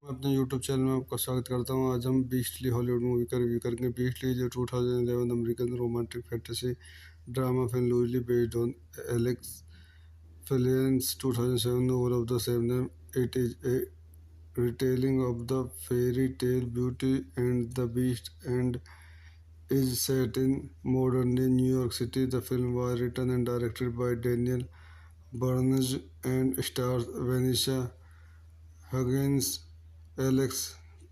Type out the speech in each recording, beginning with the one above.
मैं अपने YouTube channel में आपका स्वागत करता हूँ। आज हम बीस्टली हॉलीवुड मूवी का रिव्यू करेंगे। बीस्टली जो 2011 American romantic fantasy drama film loosely based on Alex Fellowes 2007 novel of the same name. It is a retelling of the fairy tale Beauty and the Beast and is set in modern day New York City. The film was written and directed by Daniel Barnes and stars Vanessa Hudgens, Alex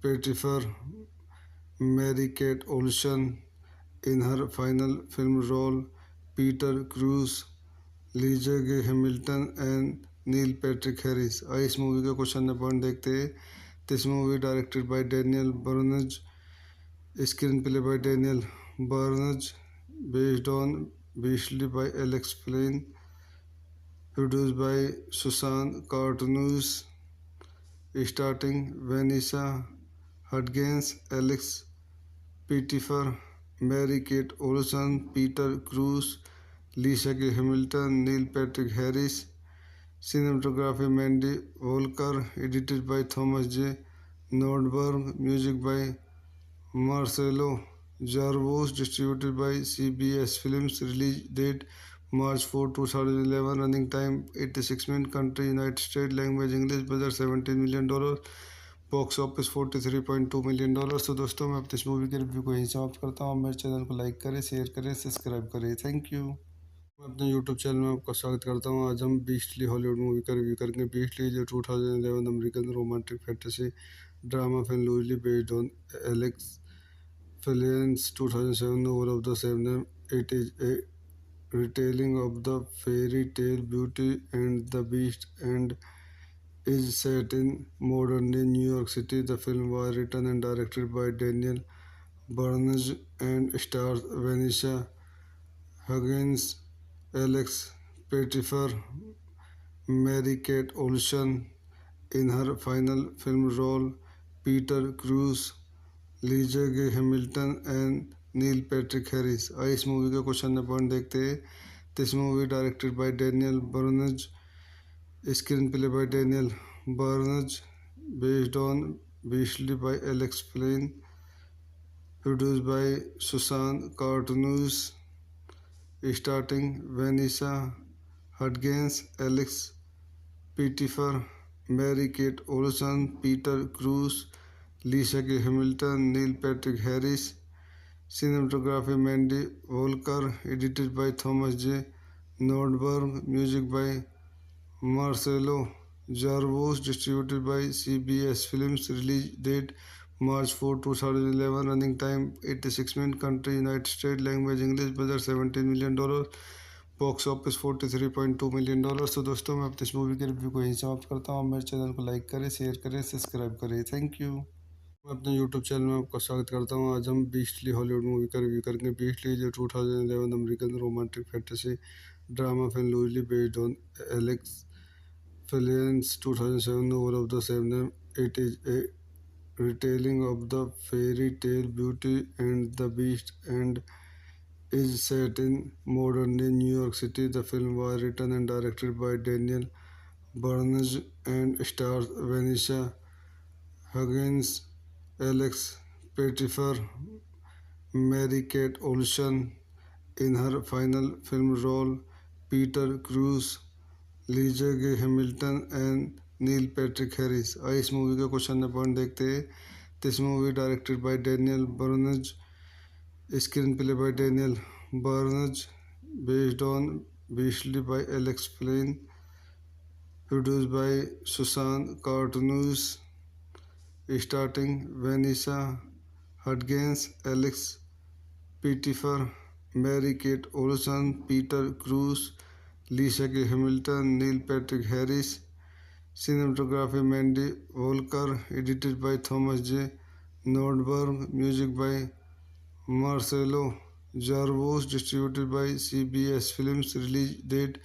Pettyfer, Mary-Kate Olsen in her final film role, Peter Crews, Lisa Gay Hamilton and Neil Patrick Harris. आइए इस movie का कुछ अन्य point देखते हैं। This movie directed by Daniel Barnz, screenplay by Daniel Barnz, based on Beastly by Alex Flinn, produced by Susan Cartsonis, starting Vanessa Hudgens, Alex Pettyfer, Mary Kate Olsen, Peter Krause, Lisa के Hamilton, Neil Patrick Harris. Cinematography Mandy Walker, edited by Thomas J Nordberg, music by Marcelo Zarvos, distributed bye CBS films. Release date March 4, 2011, running time 86 minute, country united state, language English, budget $17 million, box office $43.2 million. तो दोस्तों मैं अपनी इस movie के review को यहीं समाप्त करता हूँ। मेरे चैनल को लाइक करें, शेयर करें, सब्सक्राइब करें। Thank you. मैं अपने यूट्यूब चैनल में आपका स्वागत करता हूँ। आज हम बीस्टली हॉलीवुड मूवी का रिव्यू करेंगे। बीस्टली जो 2011 American romantic fantasy drama film loosely based on Alex Fellowes 2007 novel of the same name. It is a retelling of the fairy tale Beauty and the Beast and is set in modern day New York City. The film was written and directed by Daniel Barnes and stars Vanessa Hudgens, Alex Pettyfer, Mary-Kate Olsen in her final film role, Peter Crews, Lisa Gay Hamilton and Neil Patrick Harris. आइए इस movie का कुछ अन्य point देखते हैं। This movie directed by Daniel Barnz, screenplay by Daniel Barnz, based on Beastly by Alex Flinn, produced by Susan Cartsonis, starting Vanessa Hudgens, Alex Pettyfer, Mary Kate Olsen, Peter Krause, Lisa के Hamilton, Neil Patrick Harris. Cinematography Mandy Walker, edited by Thomas J Nordberg, music by Marcelo Zarvos, distributed bye CBS films. Release date March 4, 2011, running time 86 minute, country united state, language English, budget $17 million, box office $43.2 million. तो दोस्तों मैं अपनी इस movie के review को यहीं समाप्त करता हूँ। मेरे चैनल को लाइक करें, शेयर करें, सब्सक्राइब करें। Thank you. मैं अपने यूट्यूब चैनल में आपका स्वागत करता हूँ। आज हम बीस्टली हॉलीवुड मूवी का रिव्यू करेंगे। बीस्टली जो 2011 American romantic fantasy drama film loosely based on Alex Fellowes 2007 novel of the same name. It is a retelling of the fairy tale Beauty and the Beast and is set in modern day New York City. The film was written and directed by Daniel Barnes and stars Vanessa Hudgens, Alex Pettyfer, Mary-Kate Olsen in her final film role, Peter Crews, Lisa Gay Hamilton and Neil Patrick Harris. आइए इस movie का कुछ अन्य point देखते हैं। This movie directed by Daniel Barnz, screenplay by Daniel Barnz, based on Beastly by Alex Flinn, produced by Susan Cartsonis, starting Vanessa Hudgens, Alex Pettyfer, Mary Kate Olsen, Peter Krause, Lisa के Hamilton, Neil Patrick Harris. Cinematography Mandy Walker, edited by Thomas J Nordberg, music by Marcelo Zarvos, distributed bye CBS films. Release date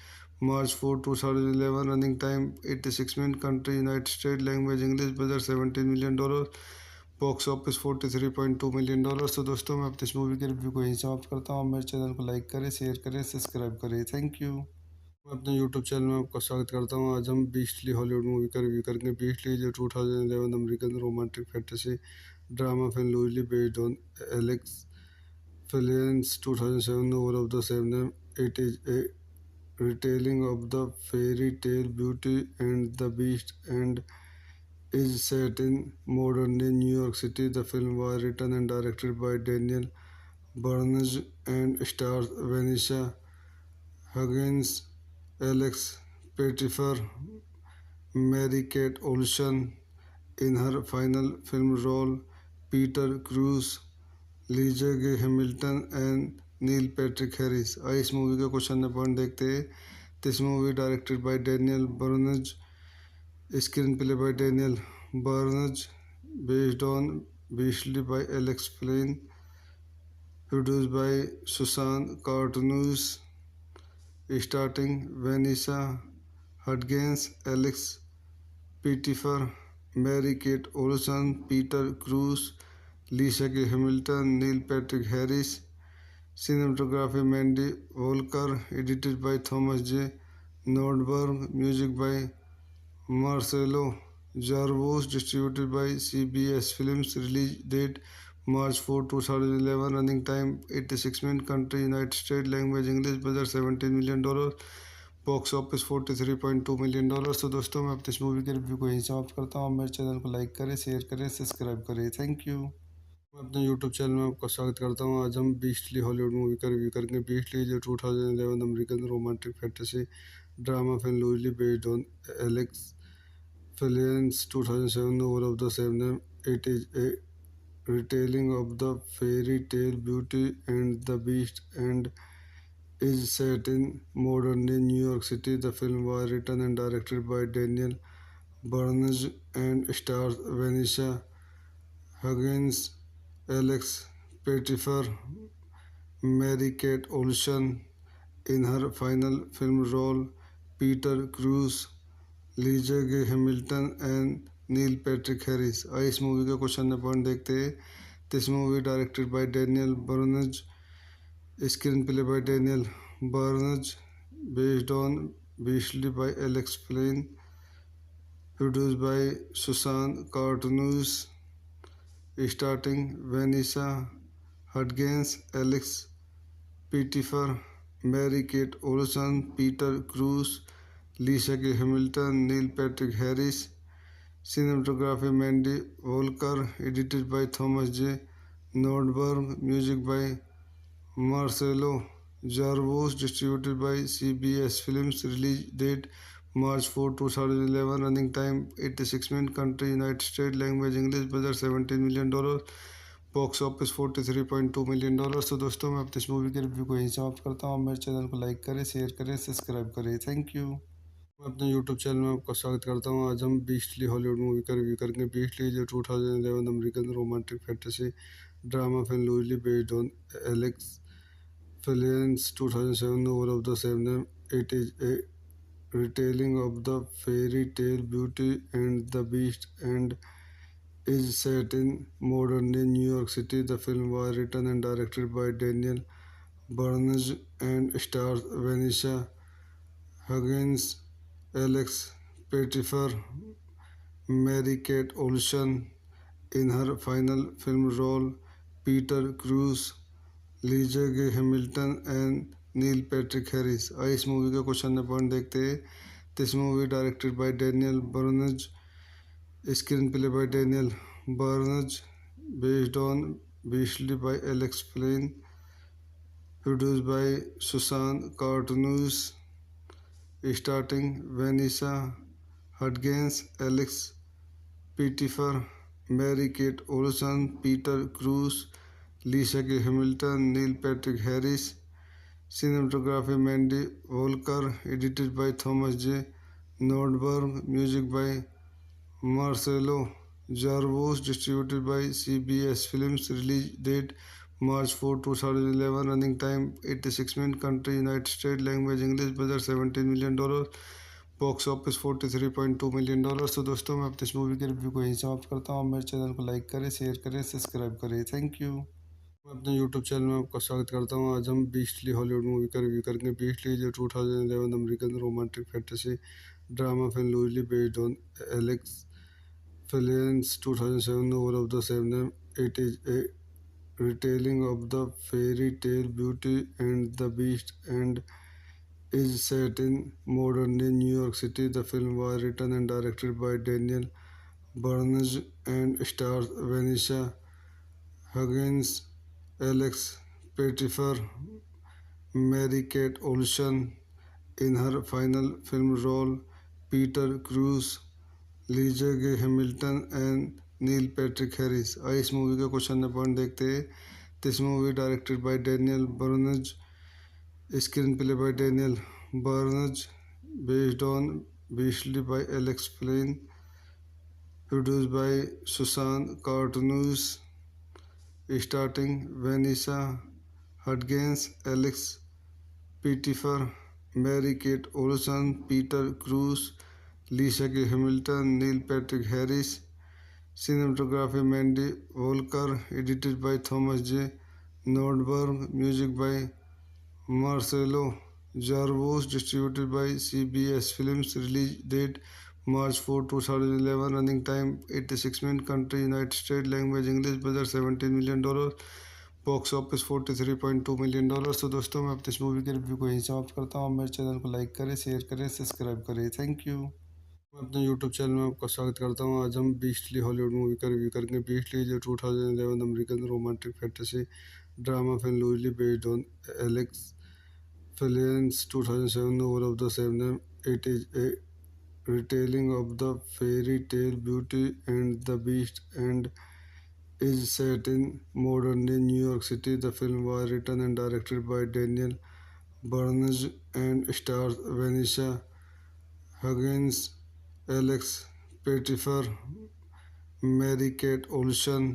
March 4, 2011, running time 86 minute, country united state, language English, budget $17 million, box office $43.2 million. तो दोस्तों मैं अपनी इस movie के review को यहीं समाप्त करता हूँ। मेरे चैनल को लाइक करें, शेयर करें, सब्सक्राइब करें। Thank you. मैं अपने यूट्यूब चैनल में आपका स्वागत करता हूँ। आज हम बीस्टली हॉलीवुड मूवी का रिव्यू करेंगे। बीस्टली जो 2011 American romantic fantasy drama film loosely based on Alex Fellowes' 2007 novel of the same name. It is a retelling of the fairy tale Beauty and the Beast and is set in modern-day New York City. The film was written and directed by Daniel Barnage and stars Vanessa Hudgens, Alex Pettyfer, Mary-Kate Olsen in her final film role, Peter Crews, Lisa के Hamilton and Neil Patrick Harris. आइए इस movie का question number point देखते हैं। This movie directed by Daniel Barnz, screenplay by Daniel Barnz, based on Beastly by Alex Flinn, produced by Susan Cartsonis, starting Vanessa Hudgens, Alex Pettyfer, Mary Kate Olsen, Peter Krause, Lisa के Hamilton, Neil Patrick Harris. Cinematography Mandy Walker, edited by Thomas J Nordberg, music by Marcelo Zarvos, distributed bye CBS films. Release date March 4, 2011, running time 86 minute, country united state, language English, budget $17 million, box office $43.2 million. तो दोस्तों मैं अपनी इस movie के review को यहीं समाप्त करता हूँ। मेरे चैनल को लाइक करें, शेयर करें, सब्सक्राइब करें। Thank you. मैं अपने यूट्यूब चैनल में आपका स्वागत करता हूँ। आज हम बीस्टली हॉलीवुड मूवी का रिव्यू करेंगे। बीस्टली जो 2011 American romantic fantasy drama film loosely based on Alex Fellowes' 2007 novel of the same name. It is a retelling of the fairy tale Beauty and the Beast and is set in modern-day New York City. The film was written and directed by Daniel Barnage and stars Vanessa Hudgens, Alex Pettyfer, Mary-Kate Olsen in her final film role, Peter Crews, Lisa के Hamilton and Neil Patrick Harris. आइए इस movie का question number point देखते हैं। This movie directed by Daniel Barnz, screenplay by Daniel Barnz, based on Beastly by Alex Flinn, produced by Susan Cartsonis, starting Vanessa Hudgens, Alex Pettyfer, Mary Kate Olsen, Peter Krause, Lisa के Hamilton, Neil Patrick Harris. Cinematography Mandy Walker, edited by Thomas J Nordberg, music by Marcelo Zarvos, distributed bye CBS films. Release date March 4, 2011, running time 86 minute, country united state, language English, budget $17 million, box office $43.2 million. तो दोस्तों मैं अपनी इस movie के review को यहीं समाप्त करता हूँ। मेरे चैनल को लाइक करें, शेयर करें, सब्सक्राइब करें। Thank you. मैं अपने यूट्यूब चैनल में आपका स्वागत करता हूँ। आज हम बीस्टली हॉलीवुड मूवी का रिव्यू करेंगे। बीस्टली जो 2011 American romantic fantasy drama film loosely based on Alex Fellowes' 2007 novel of the same name. It is a retelling of the fairy tale Beauty and the Beast and is set in modern-day New York City. The film was written and directed by Daniel Barnage and stars Vanessa Hudgens, Alex Pettyfer, Mary-Kate Olsen in her final film role, Peter Crews, Lisa के Hamilton and Neil Patrick Harris. आइए इस movie का question number point देखते हैं। This movie directed by Daniel Barnz, screenplay by Daniel Barnz, based on Beastly by Alex Flinn, produced by Susan Cartsonis, starting Vanessa Hudgens, Alex Pettyfer, Mary Kate Olsen, Peter Krause, Lisa के Hamilton, Neil Patrick Harris. Cinematography Mandy Walker, edited by Thomas J Nordberg, music by Marcelo Zarvos, distributed bye CBS films. Release date March 4, 2011, running time 86 minute, country united state, language English, budget $17 million, box office $43.2 million. तो दोस्तों मैं अपनी इस movie के review को यहीं समाप्त करता हूँ। मेरे चैनल को लाइक करें, शेयर करें, सब्सक्राइब करें। Thank you. मैं अपने यूट्यूब चैनल में आपका स्वागत करता हूँ। आज हम बीस्टली हॉलीवुड मूवी का रिव्यू करेंगे। बीस्टली जो 2011 American romantic fantasy drama film loosely based on Alex Fellowes' 2007 novel of the same name. It is a retelling of the fairy tale Beauty and the Beast and is set in modern-day New York City. The film was written and directed by Daniel Barnage and stars Vanessa Hudgens, Alex Pettyfer, Mary-Kate Olsen in her final film role, Peter Crews, Lisa के Hamilton and Neil Patrick Harris. आइए इस movie का question number point देखते हैं। This movie directed by Daniel Barnz, screenplay by Daniel Barnz, based on Beastly by Alex Flinn, produced by Susan Cartsonis, starting Vanessa Hudgens, Alex Pettyfer, Mary Kate Olsen, Peter Krause, Lisa के Hamilton, Neil Patrick Harris. Cinematography Mandy Volker, edited by Thomas J. Nordberg, music by Marcelo Jarvos, distributed by CBS Films, release date March 4, 2011, running time 86 minutes, country United States, language English, budget $17 million, box office $43.2 million। तो दोस्तों मैं अपने इस movie के review को यहीं समाप्त करता हूँ। मेरे चैनल को लाइक करें, शेयर करें, सब्सक्राइब करें। Thank you. मैं अपने यूट्यूब चैनल में आपका स्वागत करता हूँ। आज हम बीस्टली हॉलीवुड मूवी का रिव्यू करेंगे। बीस्टली जो 2011 American romantic fantasy drama film loosely based on Alex Fellowes' 2007 novel of the same name. It is a retelling of the fairy tale Beauty and the Beast and is set in modern-day New York City. The film was written and directed by Daniel Barnage and stars Vanessa Hudgens, Alex Pettyfer, Mary-Kate Olsen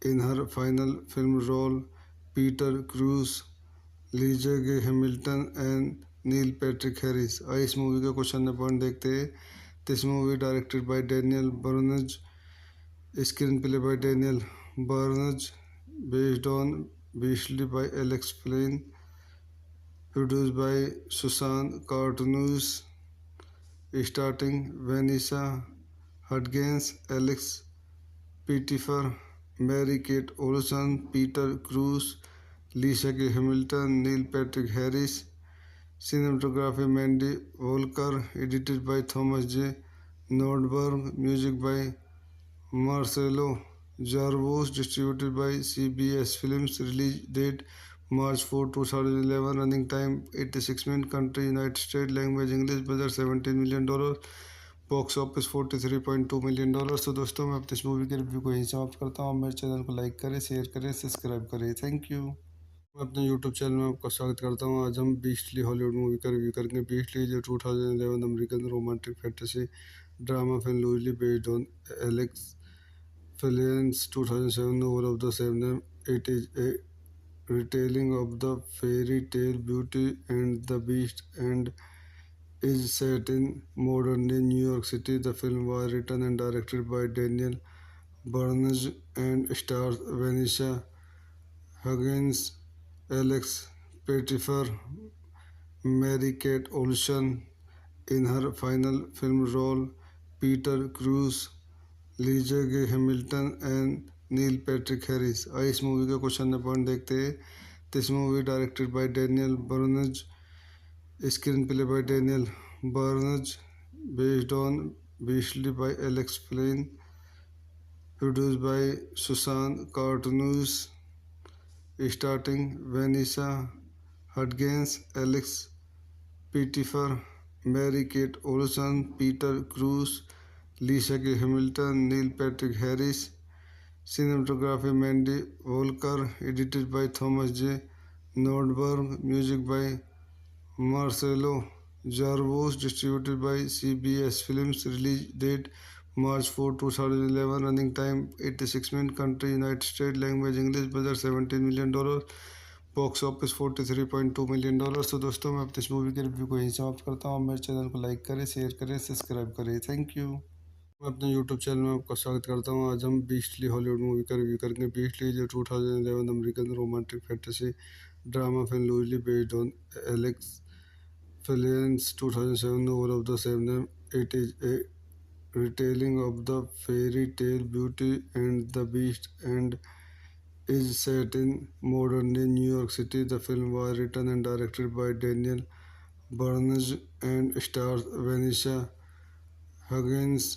in her final film role, Peter Crews, Lisa के Hamilton and Neil Patrick Harris. आइए इस movie का question number point देखते हैं। This movie directed by Daniel Barnz, screenplay by Daniel Barnz, based on Beastly by Alex Flinn, produced by Susan Cartsonis, starting Vanessa Hudgens, Alex Pettyfer, Mary Kate Olsen, Peter Krause, Lisa के Hamilton, Neil Patrick Harris. Cinematography Mandy Volker, edited by Thomas J. Nordberg, music by Marcelo Jarvos, distributed by CBS Films, release date March 4, 2011, running time 86 minutes, country United States, language English, budget $17 million, box office $43.2 million। तो दोस्तों मैं अपने इस movie के review को यहीं समाप्त करता हूँ। मेरे चैनल को लाइक करें, शेयर करें, सब्सक्राइब करें। Thank you. मैं अपने यूट्यूब चैनल में आपका स्वागत करता हूँ। आज हम बीस्टली हॉलीवुड मूवी का रिव्यू करेंगे। बीस्टली जो 2011 American romantic fantasy drama film loosely based on Alex Fellowes' 2007 novel of the same name. It is a retelling of the fairy tale Beauty and the Beast and is set in modern-day New York City. The film was written and directed by Daniel Barnage and stars Vanessa Hudgens, Alex Pettyfer, Mary-Kate Olsen in her final film role, Peter Crews, Lisa के Hamilton and Neil Patrick Harris. आइए इस movie का question number point देखते हैं। This movie directed by Daniel Barnz, screenplay by Daniel Barnz, based on Beastly by Alex Flinn, produced by Susan Cartsonis, starting Vanessa Hudgens, Alex Pettyfer, Mary Kate Olsen, Peter Krause, Lisa के Hamilton, Neil Patrick Harris. Cinematography Mandy Volker, edited by Thomas J. Nordberg, music by Marcelo Jarvos, distributed by CBS Films, release date March 4, 2011, running time 86 minutes, country United States, language English, budget $17 million, box office $43.2 million। तो दोस्तों मैं अपने इस movie के review को यहीं समाप्त करता हूँ। मेरे चैनल को लाइक करें, शेयर करें, सब्सक्राइब करें। Thank you. मैं अपने यूट्यूब चैनल में आपका स्वागत करता हूँ। आज हम बीस्टली हॉलीवुड मूवी का रिव्यू करेंगे। बीस्टली जो 2011 American romantic fantasy drama film loosely based on Alex Phillips 2007 novel of the same name. It is a retelling of the fairy tale Beauty and the Beast and is set in modern day New York City. The film was written and directed by Daniel Barnes and stars Vanessa Huggins,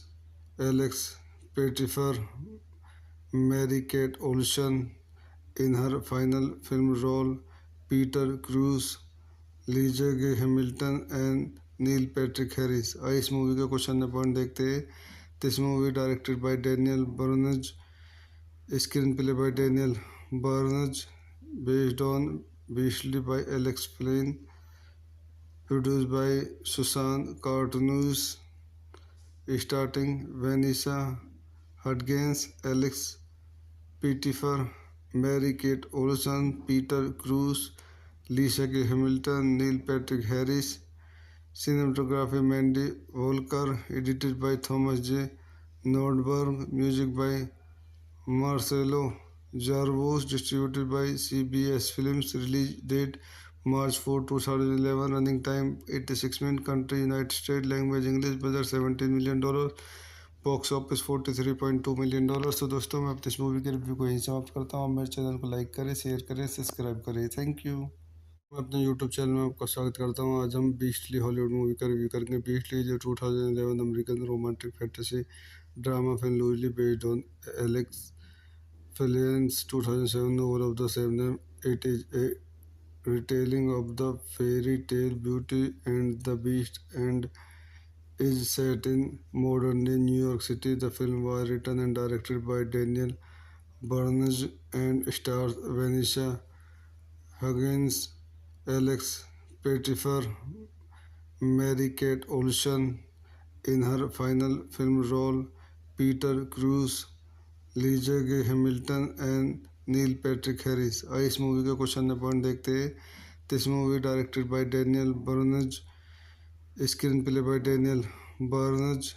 Alex Pettyfer, Mary-Kate Olsen in her final film role, Peter Crews, Lisa के Hamilton and Neil Patrick Harris. आइए इस movie का question number point देखते हैं। This movie directed by Daniel Barnz, screenplay by Daniel Barnz, based on Beastly by Alex Flinn, produced by Susan Cartsonis, starting Vanessa Hudgens, Alex Pettyfer, Mary Kate Olsen, Peter Krause, Lisa के Hamilton, Neil Patrick Harris. Cinematography Mandy Volker, edited by Thomas J. Nordberg, music by Marcelo Jarvos, distributed by CBS Films, release date March 4, 2011, running time 86 minutes, country United States, language English, budget $17 million, box office $43.2 million. तो दोस्तों मैं अपने इस movie के review को यहीं समाप्त करता हूँ। मेरे चैनल को लाइक करें, शेयर करें, सब्सक्राइब करें। Thank you. मैं अपने यूट्यूब चैनल में आपका स्वागत करता हूँ। आज हम बीस्टली हॉलीवुड मूवी का रिव्यू करेंगे। बीस्टली जो 2011 American romantic fantasy drama film loosely based on Alex Phillips 2007 novel of the same name. It is a retelling of the fairy tale Beauty and the Beast and is set in modern day New York City. The film was written and directed by Daniel Barnes and stars Vanessa Huggins, Alex Pettyfer, Mary-Kate Olsen in her final film role, Peter Crews, Lisa के Hamilton and Neil Patrick Harris. आइए इस movie का question number point देखते हैं। This movie directed by Daniel Barnz, screenplay by Daniel Barnz,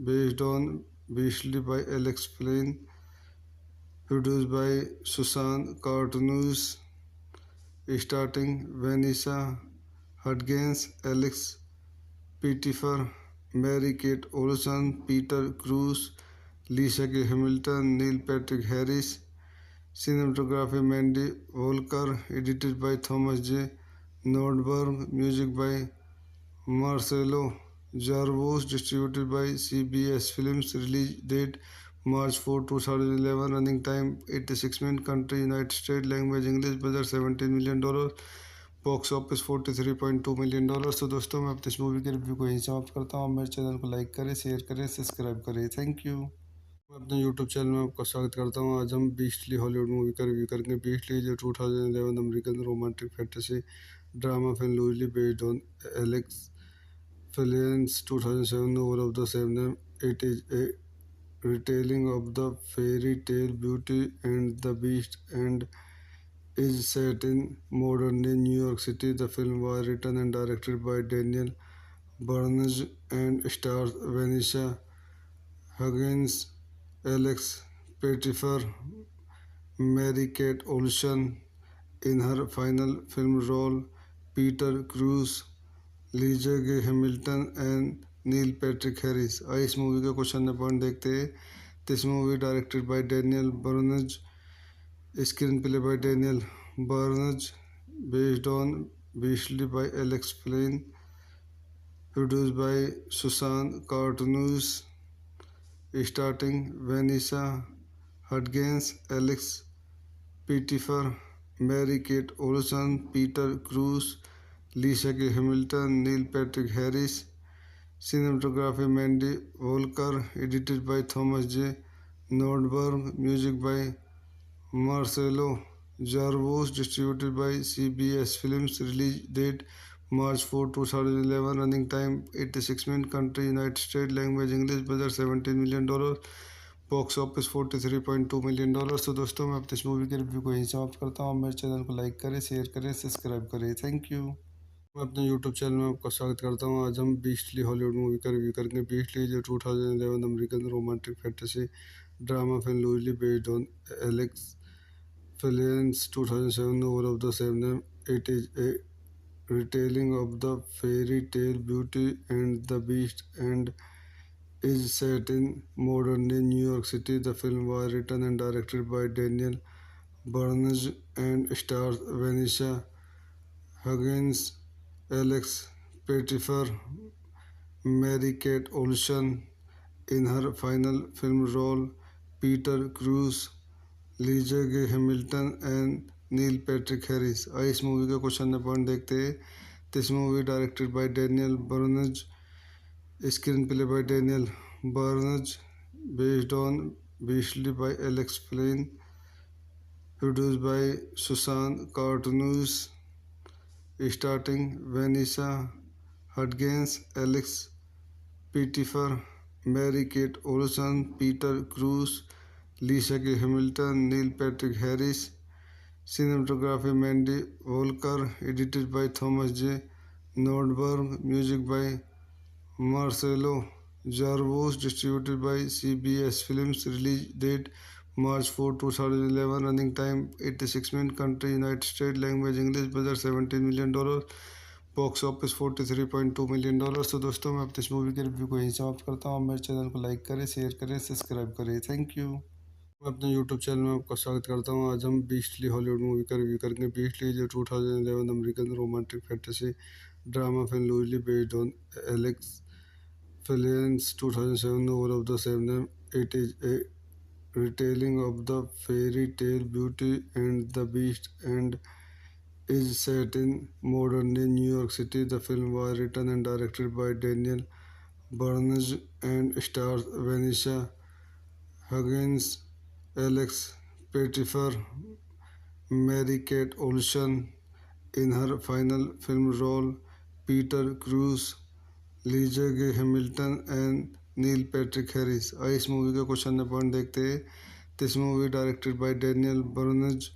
based on Beastly by Alex Flinn, produced by Susan Cartsonis, starting Vanessa Hudgens, Alex Pettyfer, Mary Kate Olsen, Peter Krause, Lisa के Hamilton, Neil Patrick Harris. Cinematography Mandy Volker, edited by Thomas J. Nordberg, music by Marcelo Jarvos, distributed by CBS Films, release date March 4, 2011, running time 86 minutes, country United States, language English, budget $17 million, box office $43.2 million. तो दोस्तों मैं अपने इस movie के review को यहीं समाप्त करता हूँ। मेरे चैनल को लाइक करें, शेयर करें, सब्सक्राइब करें। Thank you. मैं अपने यूट्यूब चैनल में आपका स्वागत करता हूँ। आज हम बीस्टली हॉलीवुड मूवी का रिव्यू करेंगे। बीस्टली जो 2011 American romantic fantasy drama film loosely based on Alex Phillips 2007 novel of the same name. It is a retelling of the fairy tale Beauty and the Beast and is set in modern day New York City. The film was written and directed by Daniel Barnes and stars Vanessa Huggins, Alex Pettyfer, Mary-Kate Olsen in her final film role, Peter Crews, Lisa के Hamilton and Neil Patrick Harris. आइए इस movie का question number point देखते हैं। This movie directed by Daniel Barnz, screenplay by Daniel Barnz, based on Beastly by Alex Flinn, produced by Susan Cartsonis, starting Vanessa Hudgens, Alex Pettyfer, Mary Kate Olsen, Peter Krause, Lisa के Hamilton, Neil Patrick Harris. Cinematography Mandy Volker, edited by Thomas J. Nordberg, music by Marcelo Jarvos, distributed by CBS Films, release date March 4, 2011, running time 86 minutes, country United States, language English, budget $17 million, box office $43.2 million. तो दोस्तों मैं अपने इस movie के review को यहीं समाप्त करता हूँ। मेरे चैनल को लाइक करें, शेयर करें, सब्सक्राइब करें। Thank you. मैं अपने यूट्यूब चैनल में आपका स्वागत करता हूँ। आज हम बीस्टली हॉलीवुड मूवी का रिव्यू करेंगे। बीस्टली जो 2011 American romantic fantasy drama film loosely based on Alex Phillips 2007 novel of the same name. It is a retelling of the fairy tale Beauty and the Beast and is set in modern day New York City. The film was written and directed by Daniel Barnes and stars Vanessa Huggins, Alex Pettyfer, Mary-Kate Olsen in her final film role, Peter Crews, Lisa के Hamilton and Neil Patrick Harris. आइए इस movie का question number point देखते हैं। This movie directed by Daniel Barnz, screenplay by Daniel Barnz, based on Beastly by Alex Flinn, produce by Susan Cartsonis, starting Vanessa Hudgens, Alex Pettyfer, Mary Kate Olsen, Peter Krause, Lisa के Hamilton, Neil Patrick Harris. Cinematography Mandy Volker, edited by Thomas J. Nordberg, music by Marcelo Jarvos, distributed by CBS Films, release date March 4, 2011, running time 86 minutes, country United States, language English, budget $17 million, box office $43.2 million. तो दोस्तों मैं अपने इस movie के review को यहीं समाप्त करता हूँ। मेरे चैनल को लाइक करें, शेयर करें, सब्सक्राइब करें। Thank you. मैं अपने यूट्यूब चैनल में आपका स्वागत करता हूँ। आज हम बीस्टली हॉलीवुड मूवी का रिव्यू करेंगे। बीस्टली जो 2011 American romantic fantasy drama film loosely based on Alex Phillips 2007 novel of the same name. It is a retelling of the fairy tale Beauty and the Beast and is set in modern day New York City. The film was written and directed by Daniel Barnes and stars Vanessa Huggins, Alex Pettyfer, Mary-Kate Olsen in her final film role, Peter Crews, Lisa के Hamilton and Neil Patrick Harris. आइए इस movie का question number point देखते हैं। This movie directed by Daniel Barnz,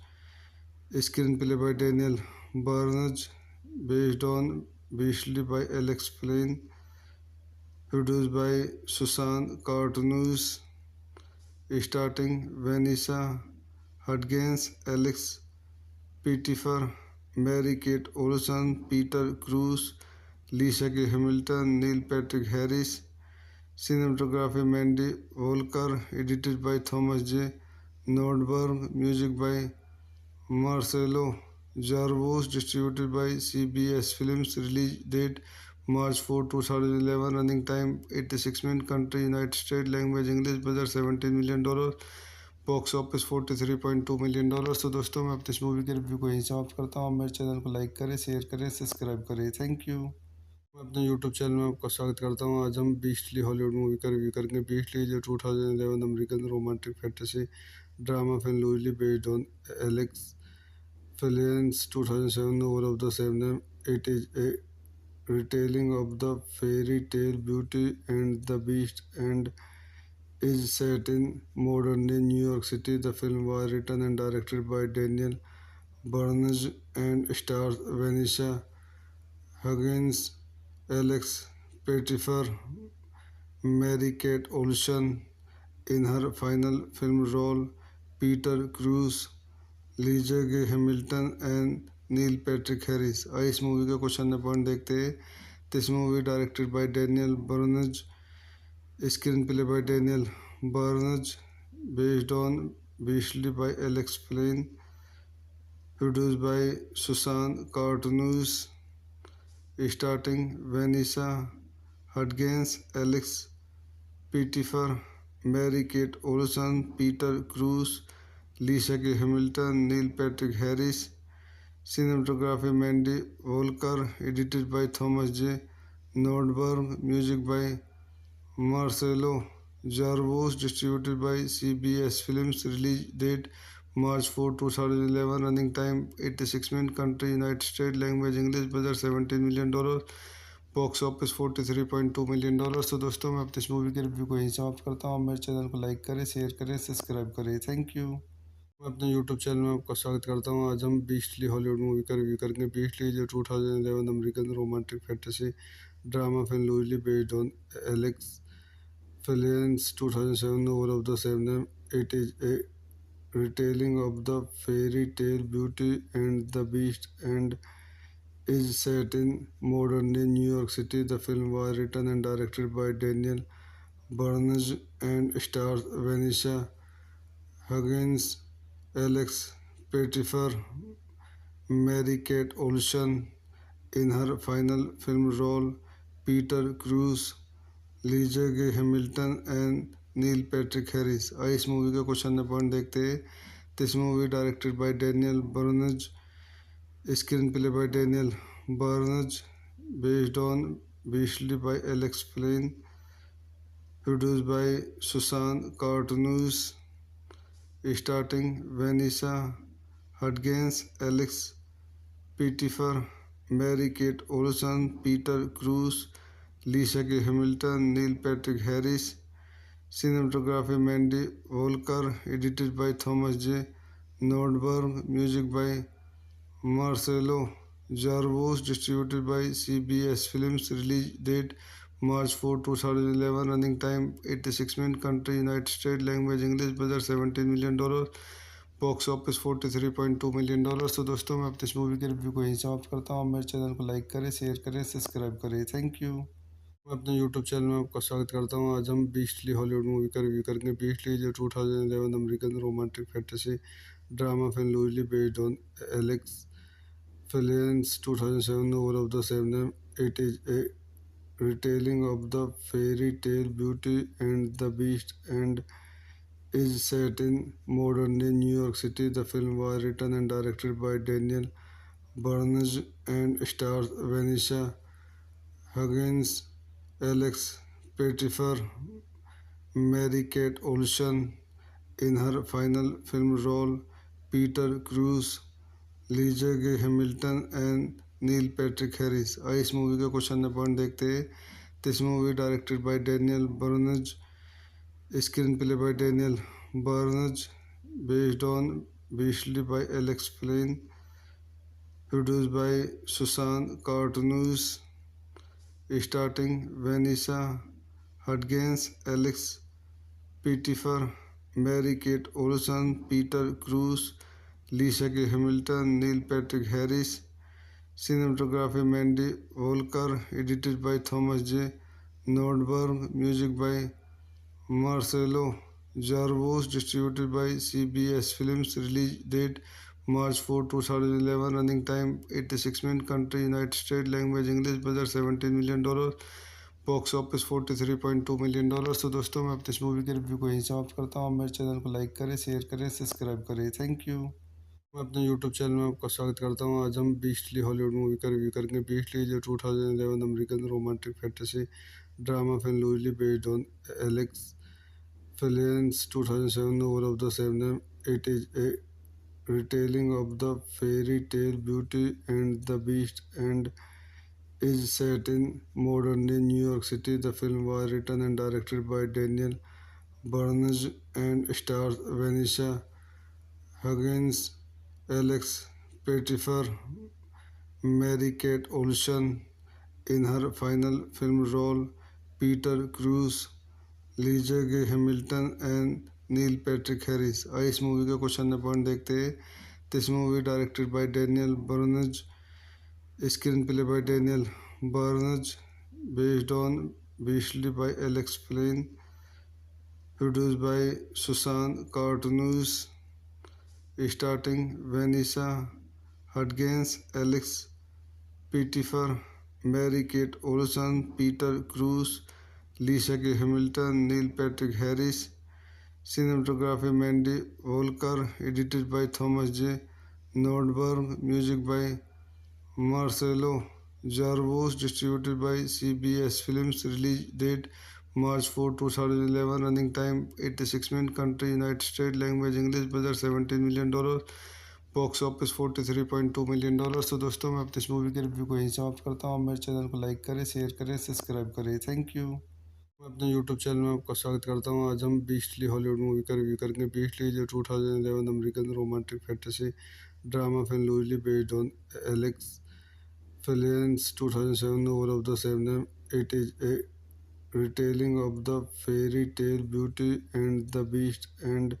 screenplay by Daniel Barnz, based on Beastly by Alex Flinn, produce by Susan Cartsonis, starting Vanessa Hudgens, Alex Pettyfer, Mary Kate Olsen, Peter Krause, Lisa के Hamilton, Neil Patrick Harris. Cinematography Mandy Volker, edited by Thomas J. Nordberg, music by Marcelo Jarvos, distributed by CBS Films, release date March 4, 2011, running time 86 minutes, country United States, language English, budget $17 million, box office $43.2 million. तो दोस्तों मैं अपने इस movie के review को यहीं समाप्त करता हूँ। मेरे चैनल को लाइक करें, शेयर करें, सब्सक्राइब करें। Thank you. मैं अपने यूट्यूब चैनल में आपका स्वागत करता हूँ। आज हम बीस्टली हॉलीवुड मूवी का रिव्यू करेंगे। बीस्टली जो 2011 American romantic fantasy drama film loosely based on Alex Phillips 2007 novel of the same name. It is a retelling of the fairy tale Beauty and the Beast and is set in modern day New York City. The film was written and directed by Daniel Barnes and stars Vanessa Huggins, Alex Pettyfer, Mary-Kate Olsen in her final film role, Peter Crews, Lisa के Hamilton and Neil Patrick Harris. आइए इस movie का question number point देखते हैं। This movie directed by Daniel Barnz, screenplay by Daniel Barnz, based on Beastly by Alex Flinn, produce by Susan Cartsonis, starting Vanessa Hudgens, Alex Pettyfer, Mary Kate Olsen, Peter Krause, Lisa के Hamilton, Neil Patrick Harris. Cinematography Mandy Volker, edited by Thomas J. Nordberg, music by Marcelo Jarvos, distributed by CBS Films, release date March 4, 2011, running time 86 minutes, country United States, language English, budget $17 million, box office $43.2 million. तो दोस्तों मैं अपने इस movie के review को यहीं समाप्त करता हूँ। मेरे चैनल को लाइक करें, शेयर करें, सब्सक्राइब करें। Thank you. मैं अपने यूट्यूब चैनल में आपका स्वागत करता हूँ। आज हम बीस्टली हॉलीवुड मूवी का रिव्यू करेंगे। बीस्टली जो 2011 American romantic fantasy drama film loosely based on Alex Phillips 2007 novel of the same name. It is a retelling of the fairy tale Beauty and the Beast and is set in modern-day New York City. The film was written and directed by Daniel Burns and stars Vanessa Hudgens, Alex Pettyfer, Mary-Kate Olsen in her final film role, Peter Crews, Lisa के Hamilton and Neil Patrick Harris. आइए इस movie का question number point देखते हैं। This movie directed by Daniel Barnz, screenplay by Daniel Barnz, based on Beastly by Alex Flinn, produced by Susan Cartsonis, starting Vanessa Hudgens, Alex Pettyfer, Mary Kate Olsen, Peter Krause, Lisa के Hamilton, Neil Patrick Harris. Cinematography Mandy Volker, edited by Thomas J. Nordberg, music by Marcelo Jarvos, distributed by CBS Films, release date March 4, 2011, running time 86 minutes, country United States, language English, budget $17 million, box office $43.2 million. तो दोस्तों मैं अपने इस movie के review को यहीं समाप्त करता हूँ। मेरे चैनल को लाइक करें, शेयर करें, सब्सक्राइब करें। Thank you. मैं अपने यूट्यूब चैनल में आपका स्वागत करता हूँ। आज हम बीस्टली हॉलीवुड मूवी का रिव्यू करेंगे। बीस्टली जो 2011 American romantic fantasy drama film loosely based on Alex Phillips 2007 novel of the same name. It is a retelling of the fairy tale Beauty and the Beast and is set in modern-day New York City. The film was written and directed by Daniel Burns and stars Vanessa Hudgens, Alex Pettyfer, Mary-Kate Olsen in her final film role, Peter Crews, Lisa के Hamilton and Neil Patrick Harris. आइए इस movie का question number point देखते हैं। This movie directed by Daniel Barnz, screenplay by Daniel Barnz, based on Beastly by Alex Flinn, produced by Susan Cartsonis, starting Vanessa Hudgens, Alex Pettyfer, Mary Kate Olsen, Peter Krause, Lisa के Hamilton, Neil Patrick Harris. Cinematography Mandy Volker, edited by Thomas J. Nordberg, music by Marcelo Jarvos, distributed by CBS Films, release date March 4, 2011, running time 86 minutes, country United States, language English, budget $17 million, box office $43.2 million. तो दोस्तों मैं अपने इस movie के review को यहीं समाप्त करता हूँ। मेरे चैनल को लाइक करें, शेयर करें, सब्सक्राइब करें। Thank you. मैं अपने यूट्यूब चैनल में आपका स्वागत करता हूँ। आज हम बीस्टली हॉलीवुड मूवी का रिव्यू करेंगे। बीस्टली जो 2011 American romantic fantasy drama film loosely based on Alex Phillips 2007 novel of the same name. It is a retelling of the fairy tale Beauty and the Beast and is set in modern-day New York City. The film was written and directed by Daniel Burns and stars Vanessa Hudgens, Alex Pettyfer, Mary-Kate Olsen in her final film role, Peter Crews, Lisa के Hamilton and Neil Patrick Harris. आइए इस movie का question number point देखते हैं। This movie directed by Daniel Barnz, screenplay by Daniel Barnz, based on Beastly by Alex Flinn, produced by Susan Cartsonis, starting Vanessa Hudgens, Alex Pettyfer, Mary Kate Olsen, Peter Krause, Lisa के Hamilton, Neil Patrick Harris. Cinematography Mandy Volker, edited by Thomas J. Nordberg, music by Marcelo Jarvos, distributed by CBS Films, release date March 4, 2011, running time 86 minutes, country United States, language English, budget $17 million, box office $43.2 million. तो दोस्तों मैं अपने इस movie के review को यहीं समाप्त करता हूँ। मेरे चैनल को लाइक करें, शेयर करें, सब्सक्राइब करें। Thank you. मैं अपने यूट्यूब चैनल में आपका स्वागत करता हूँ। आज हम बीस्टली हॉलीवुड मूवी का रिव्यू करेंगे। बीस्टली जो 2011 American romantic fantasy drama film loosely based on Alex Phillips 2007 novel of the same name. It is a retelling of the fairy tale Beauty and the Beast and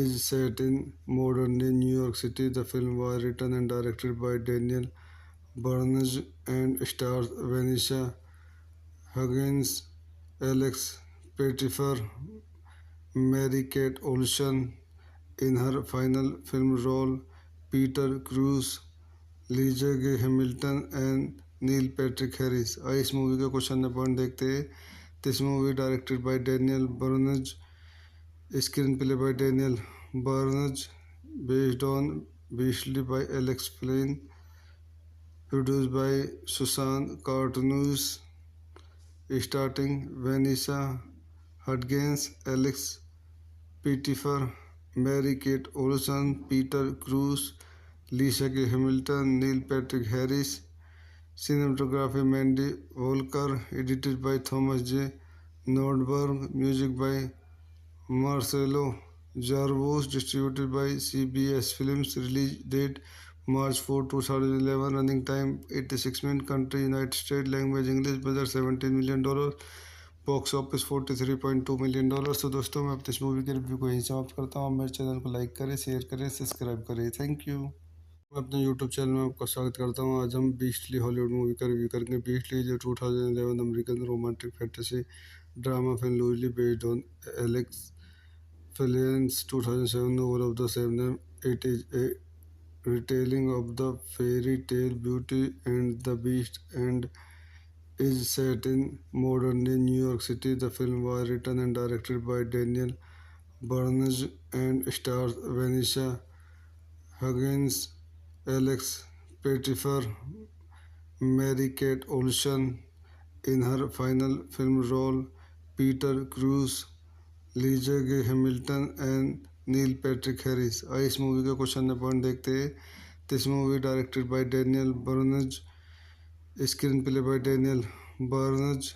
is set in modern day New York City. The film was written and directed by Daniel Barnes and stars Vanessa Huggins, Alex Pettyfer, Mary-Kate Olsen in her final film role, Peter Crews, Lisa के Hamilton and Neil Patrick Harris. आइए इस movie का question number point देखते हैं। This movie directed by Daniel Barnz, screenplay by Daniel Barnz, based on Beastly by Alex Flinn, produced by Susan Cartsonis, starting Vanessa Hudgens, Alex Pettyfer, Mary Kate Olsen, Peter Krause, Lisa के Hamilton, Neil Patrick Harris. Cinematography Mandy Volker, edited by Thomas J. Nordberg, music by Marcelo Jarvos, distributed by CBS Films, release date March 4, 2011, running time 86 minutes, country United States, language English, budget $17 million, box office $43.2 million. तो दोस्तों मैं अपने इस movie के review को यहीं समाप्त करता हूँ। मेरे चैनल को लाइक करें, शेयर करें, सब्सक्राइब करें। Thank you. मैं अपने यूट्यूब चैनल में आपका स्वागत करता हूँ। आज हम बीस्टली हॉलीवुड मूवी का रिव्यू करेंगे। बीस्टली जो 2011 American romantic fantasy drama film loosely based on Alex Phillips 2007 novel of the same name. It is a retelling of the fairy tale Beauty and the Beast and is set in modern day New York City. The film was written and directed by Daniel Barnes and stars Vanessa Huggins, Alex Pettyfer, Mary-Kate Olsen in her final film role, Peter Crews, Lisa के Hamilton and Neil Patrick Harris. आइए इस movie का question number point देखते हैं। This movie directed by Daniel Barnz, screenplay by Daniel Barnz,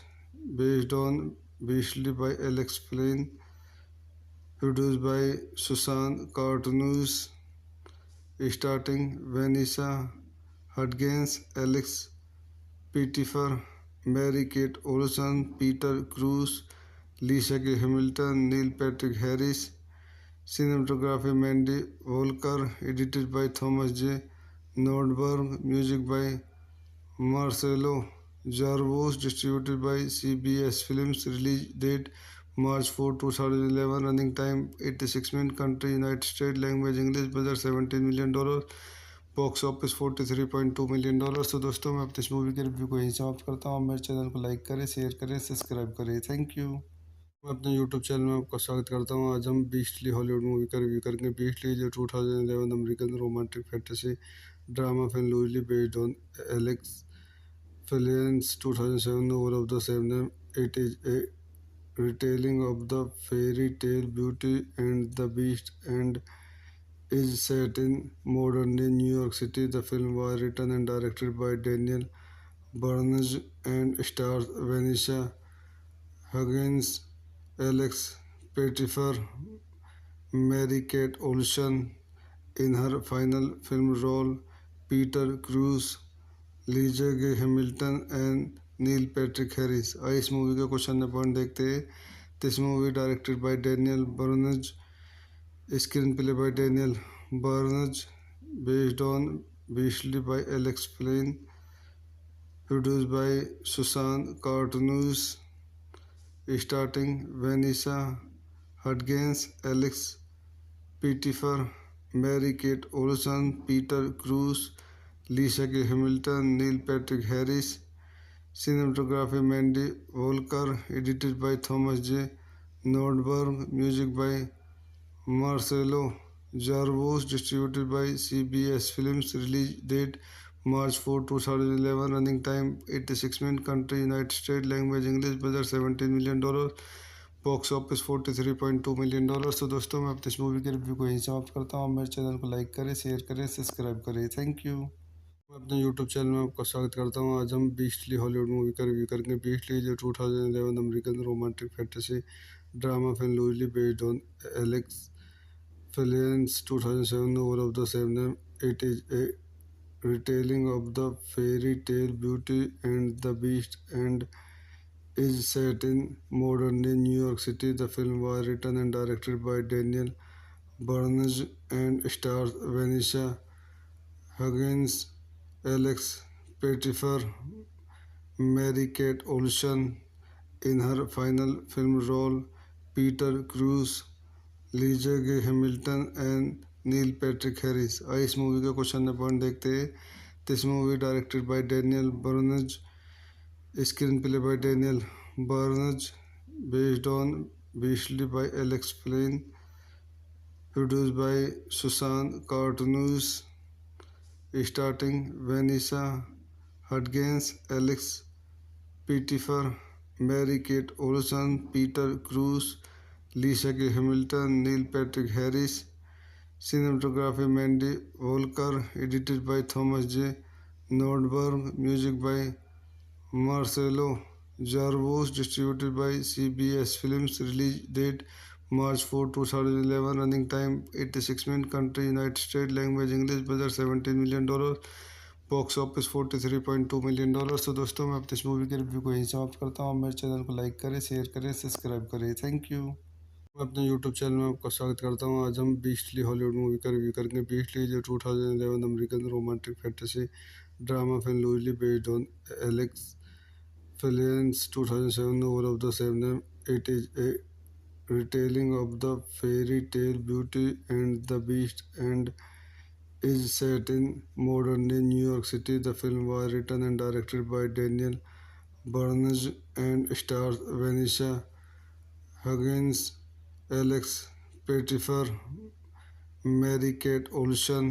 based on Beastly by Alex Flinn, produced by Susan Cartsonis, starting Vanessa Hudgens, Alex Pettyfer, Mary Kate Olsen, Peter Krause, Lisa के Hamilton, Neil Patrick Harris. Cinematography Mandy Volker, edited by Thomas J. Nordberg, music by Marcelo Jarvos, distributed by CBS Films, release date March 4, 2011, running time 86 minutes, country United States, language English, budget $17 million, box office $43.2 million. तो दोस्तों मैं अपने इस movie के review को यहीं समाप्त करता हूँ। मेरे चैनल को लाइक करें, शेयर करें, सब्सक्राइब करें। Thank you. मैं अपने यूट्यूब चैनल में आपका स्वागत करता हूँ। आज हम बीस्टली हॉलीवुड मूवी का रिव्यू करेंगे। बीस्टली जो 2011 American romantic fantasy drama film loosely based on Alex Phillips 2007 novel of the same name. It is a retelling of the fairy tale Beauty and the Beast and is set in modern day New York City. The film was written and directed by Daniel Barnes and stars Vanessa Huggins, Alex Pettyfer, Mary-Kate Olsen in her final film role, Peter Crews, Lisa के Hamilton and Neil Patrick Harris. आइए इस movie का question number point देखते हैं। This movie directed by Daniel Barnz, screenplay by Daniel Barnz, based on Beastly by Alex Flinn, produced by Susan Cartsonis, starting Vanessa Hudgens, Alex Pettyfer, Mary Kate Olsen, Peter Krause, Lisa के Hamilton, Neil Patrick Harris. Cinematography Mandy Volker, edited by Thomas J. Nordberg, music by Marcelo Jarvos, distributed by CBS Films, release date March 4, 2011, running time 86 minutes, country United States, language English, budget $17 million, box office $43.2 million. तो दोस्तों मैं अपने इस movie के review को यहीं समाप्त करता हूँ। मेरे चैनल को लाइक करें, शेयर करें, सब्सक्राइब करें। Thank you. मैं अपने यूट्यूब चैनल में आपका स्वागत करता हूँ। आज हम बीस्टली हॉलीवुड मूवी का रिव्यू करेंगे। बीस्टली जो 2011 American romantic fantasy drama film loosely based on Alex Phillips 2007 novel of the same name. It is a retelling of the fairy tale Beauty and the Beast and is set in modern day New York City. The film was written and directed by Daniel Barnes and stars Vanessa Huggins, Alex Pettyfer, Mary-Kate Olsen in her final film role, Peter Crews, Lisa के Hamilton and Neil Patrick Harris. आइए इस movie का question number point देखते हैं। This movie directed by Daniel Barnz, screenplay by Daniel Barnz, based on Beastly by Alex Flinn, produced by Susan Cartsonis, starting Vanessa Hudgens, Alex Pettyfer, Mary Kate Olsen, Peter Krause, Lisa के Hamilton, Neil Patrick Harris. Cinematography Mandy Volker, edited by Thomas J. Nordberg, music by Marcelo Jarvos, distributed by CBS Films, release date March 4, 2011, running time 86 minutes, country United States, language English, budget $17 million, box office $43.2 million. तो दोस्तों मैं अपने इस movie के review को यहीं समाप्त करता हूँ। मेरे चैनल को लाइक करें, शेयर करें, सब्सक्राइब करें। Thank you. मैं अपने यूट्यूब चैनल में आपका स्वागत करता हूँ। आज हम बीस्टली हॉलीवुड मूवी का रिव्यू करेंगे। बीस्टली जो 2011 American romantic fantasy drama film loosely based on Alex Phillips 2007 novel of the same name. It is a retelling of the fairy tale Beauty and the Beast and is set in modern day New York City. The film was written and directed by Daniel Barnes and stars Vanessa Huggins, Alex Pettyfer, Mary-Kate Olsen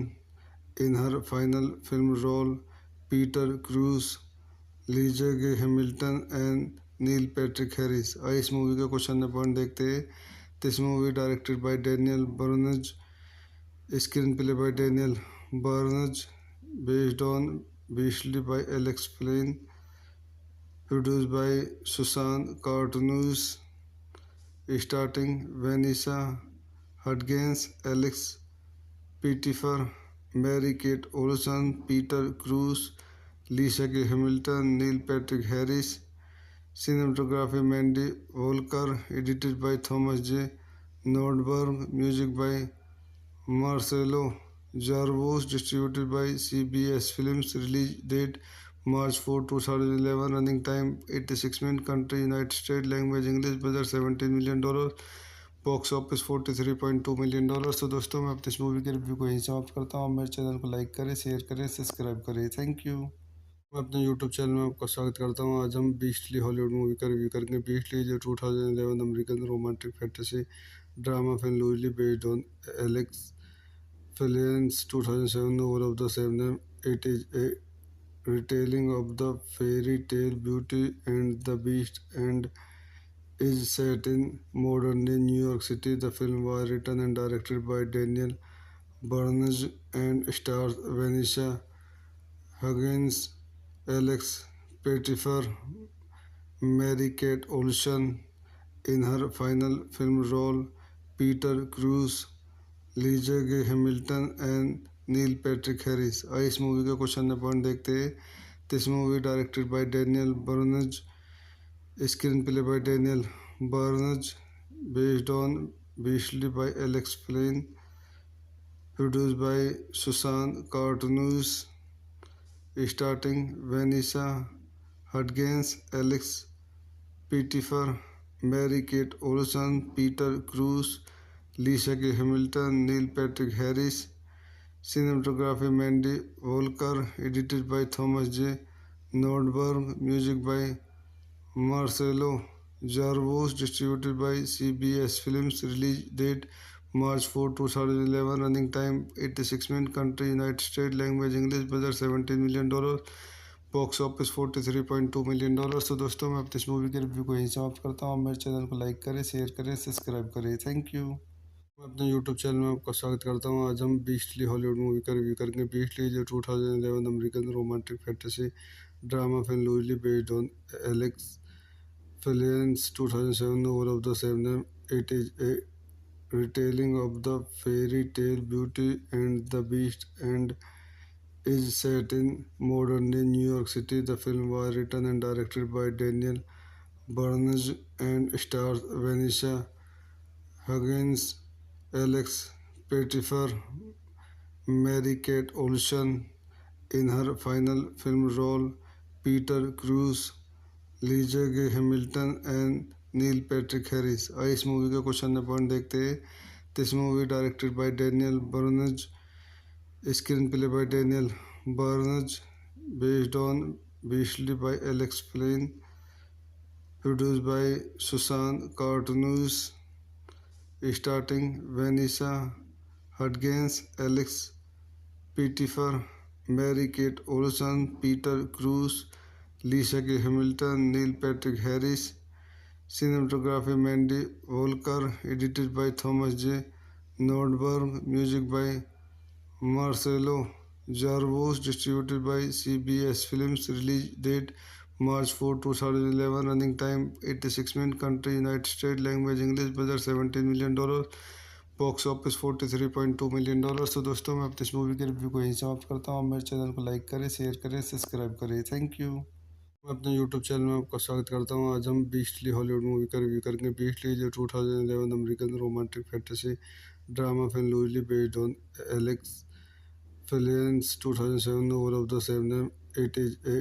in her final film role, Peter Crews, Lisa के Hamilton and Neil Patrick Harris. आइए इस movie का question number point देखते हैं। This movie directed by Daniel Barnz, screenplay by Daniel Barnz, based on Beastly by Alex Flinn, produced by Susan Cartsonis, starting Vanessa Hudgens, Alex Pettyfer, Mary Kate Olsen, Peter Krause, Lisa के Hamilton, Neil Patrick Harris. Cinematography Mandy Volker, edited by Thomas J. Nordberg, music by Marcelo Jarvos, distributed by CBS Films, release date March 4, 2011, running time 86 minutes, country United States, language English, budget $17 million, box office $43.2 million. तो दोस्तों मैं अपने इस movie के review को यहीं समाप्त करता हूँ। मेरे चैनल को लाइक करें, शेयर करें, सब्सक्राइब करें। Thank you. मैं अपने यूट्यूब चैनल में आपका स्वागत करता हूँ। आज हम बीस्टली हॉलीवुड मूवी का रिव्यू करेंगे। बीस्टली जो 2011 American romantic fantasy drama film loosely based on Alex Phillips 2007 novel of the same name. It is a retelling of the fairy tale Beauty and the Beast and is set in modern day New York City. The film was written and directed by Daniel Barnes and stars Vanessa Huggins, Alex Pettyfer, Mary-Kate Olsen in her final film role, Peter Crews, Lisa के Hamilton and Neil Patrick Harris. आइए इस movie का question number point देखते हैं। This movie directed by Daniel Barnz, screenplay by Daniel Barnz, based on Beastly by Alex Flinn, produced by Susan Cartsonis, starting Vanessa Hudgens, Alex Pettyfer, Mary Kate Olsen, Peter Krause, Lisa के Hamilton, Neil Patrick Harris. Cinematography Mandy Volker, edited by Thomas J. Nordberg, music by Marcelo Jarvos, distributed by CBS Films, release date March 4, 2011, running time 86 minutes, country United States, language English, budget $17 million, box office $43.2 million. तो दोस्तों मैं अपने इस movie के review को यहीं समाप्त करता हूँ। मेरे चैनल को लाइक करें, शेयर करें, सब्सक्राइब करें। Thank you. मैं अपने यूट्यूब चैनल में आपका स्वागत करता हूँ। आज हम बीस्टली हॉलीवुड मूवी का रिव्यू करेंगे। बीस्टली जो 2011 American romantic fantasy drama film loosely based on Alex Phillips 2007 novel of the same name. It is a retelling of the fairy tale Beauty and the Beast and is set in modern day New York City. The film was written and directed by Daniel Barnes and stars Vanessa Huggins, Alex Pettyfer, Mary-Kate Olsen in her final film role, Peter Crews, Lisa के Hamilton and Neil Patrick Harris. आइए इस movie का question number point देखते हैं। This movie directed by Daniel Barnz, screenplay by Daniel Barnz, based on Beastly by Alex Flinn, produced by Susan Cartsonis, starting Vanessa Hudgens, Alex Pettyfer, Mary Kate Olsen, Peter Krause, Lisa के Hamilton, Neil Patrick Harris. Cinematography Mandy Volker, edited by Thomas J. Nordberg, music by Marcelo Jarvos, distributed by CBS Films, release date March 4, 2011, running time 86 minutes, country United States, language English, budget $17 million, box office $43.2 million. तो दोस्तों मैं अपने इस movie के review को यहीं समाप्त करता हूँ। मेरे चैनल को लाइक करें, शेयर करें, सब्सक्राइब करें। Thank you. मैं अपने यूट्यूब चैनल में आपका स्वागत करता हूँ। आज हम बीस्टली हॉलीवुड मूवी का रिव्यू करेंगे। बीस्टली जो 2011 American romantic fantasy drama film loosely based on Alex Phillips 2007 novel of the same name. It is a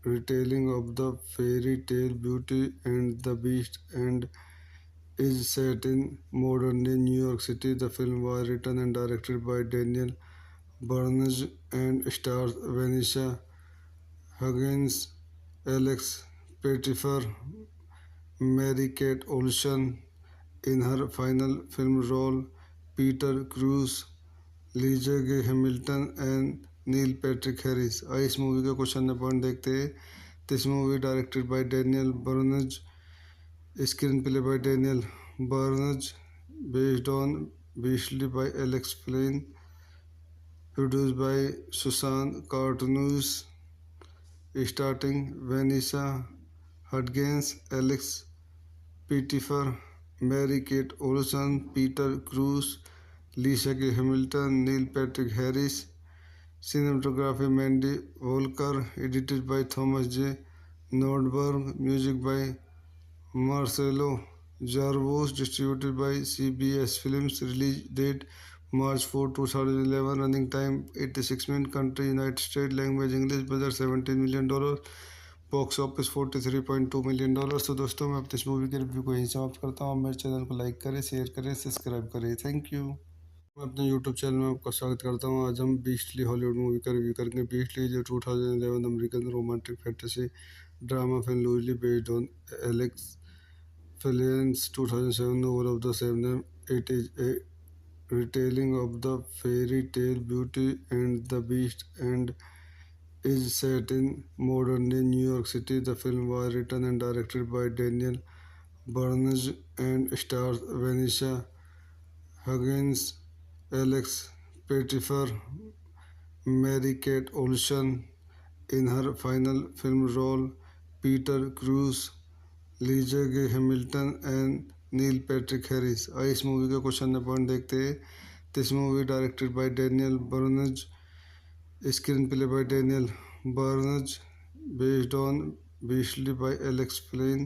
retelling of the fairy tale Beauty and the Beast and is set in modern day New York City. The film was written and directed by Daniel Barnes and stars Vanessa Huggins, Alex Pettyfer, Mary-Kate Olsen in her final film role, Peter Crews, Lisa के Hamilton and Neil Patrick Harris. आइए इस movie का question number point देखते हैं। This movie directed by Daniel Barnz, screenplay by Daniel Barnz, based on Beastly by Alex Flinn, produced by Susan Cartsonis, starting Vanessa Hudgens, Alex Pettyfer, Mary Kate Olsen, Peter Krause, Lisa के Hamilton, Neil Patrick Harris. Cinematography Mandy Volker, edited by Thomas J. Nordberg, music by Marcelo Jarvos, distributed by CBS Films, release date March 4, 2011, running time 86 minutes, country United States, language English, budget $17 million, box office $43.2 million. तो दोस्तों मैं अपने इस movie के review को यहीं समाप्त करता हूँ। मेरे चैनल को लाइक करें, शेयर करें, सब्सक्राइब करें। Thank you. मैं अपने यूट्यूब चैनल में आपका स्वागत करता हूँ। आज हम बीस्टली हॉलीवुड मूवी का रिव्यू करेंगे। बीस्टली जो 2011 American romantic fantasy drama film loosely based on Alex Phillips 2007 novel of the same name. It is a retelling of the fairy tale Beauty and the Beast and is set in modern day New York City. The film was written and directed by Daniel Barnes and stars Vanessa Huggins, Alex Pettyfer, Mary-Kate Olsen in her final film role, Peter Crews, Lisa के Hamilton and Neil Patrick Harris. आइए इस movie का question number point देखते हैं। This movie directed by Daniel Barnz, screenplay by Daniel Barnz, based on Beastly by Alex Flinn,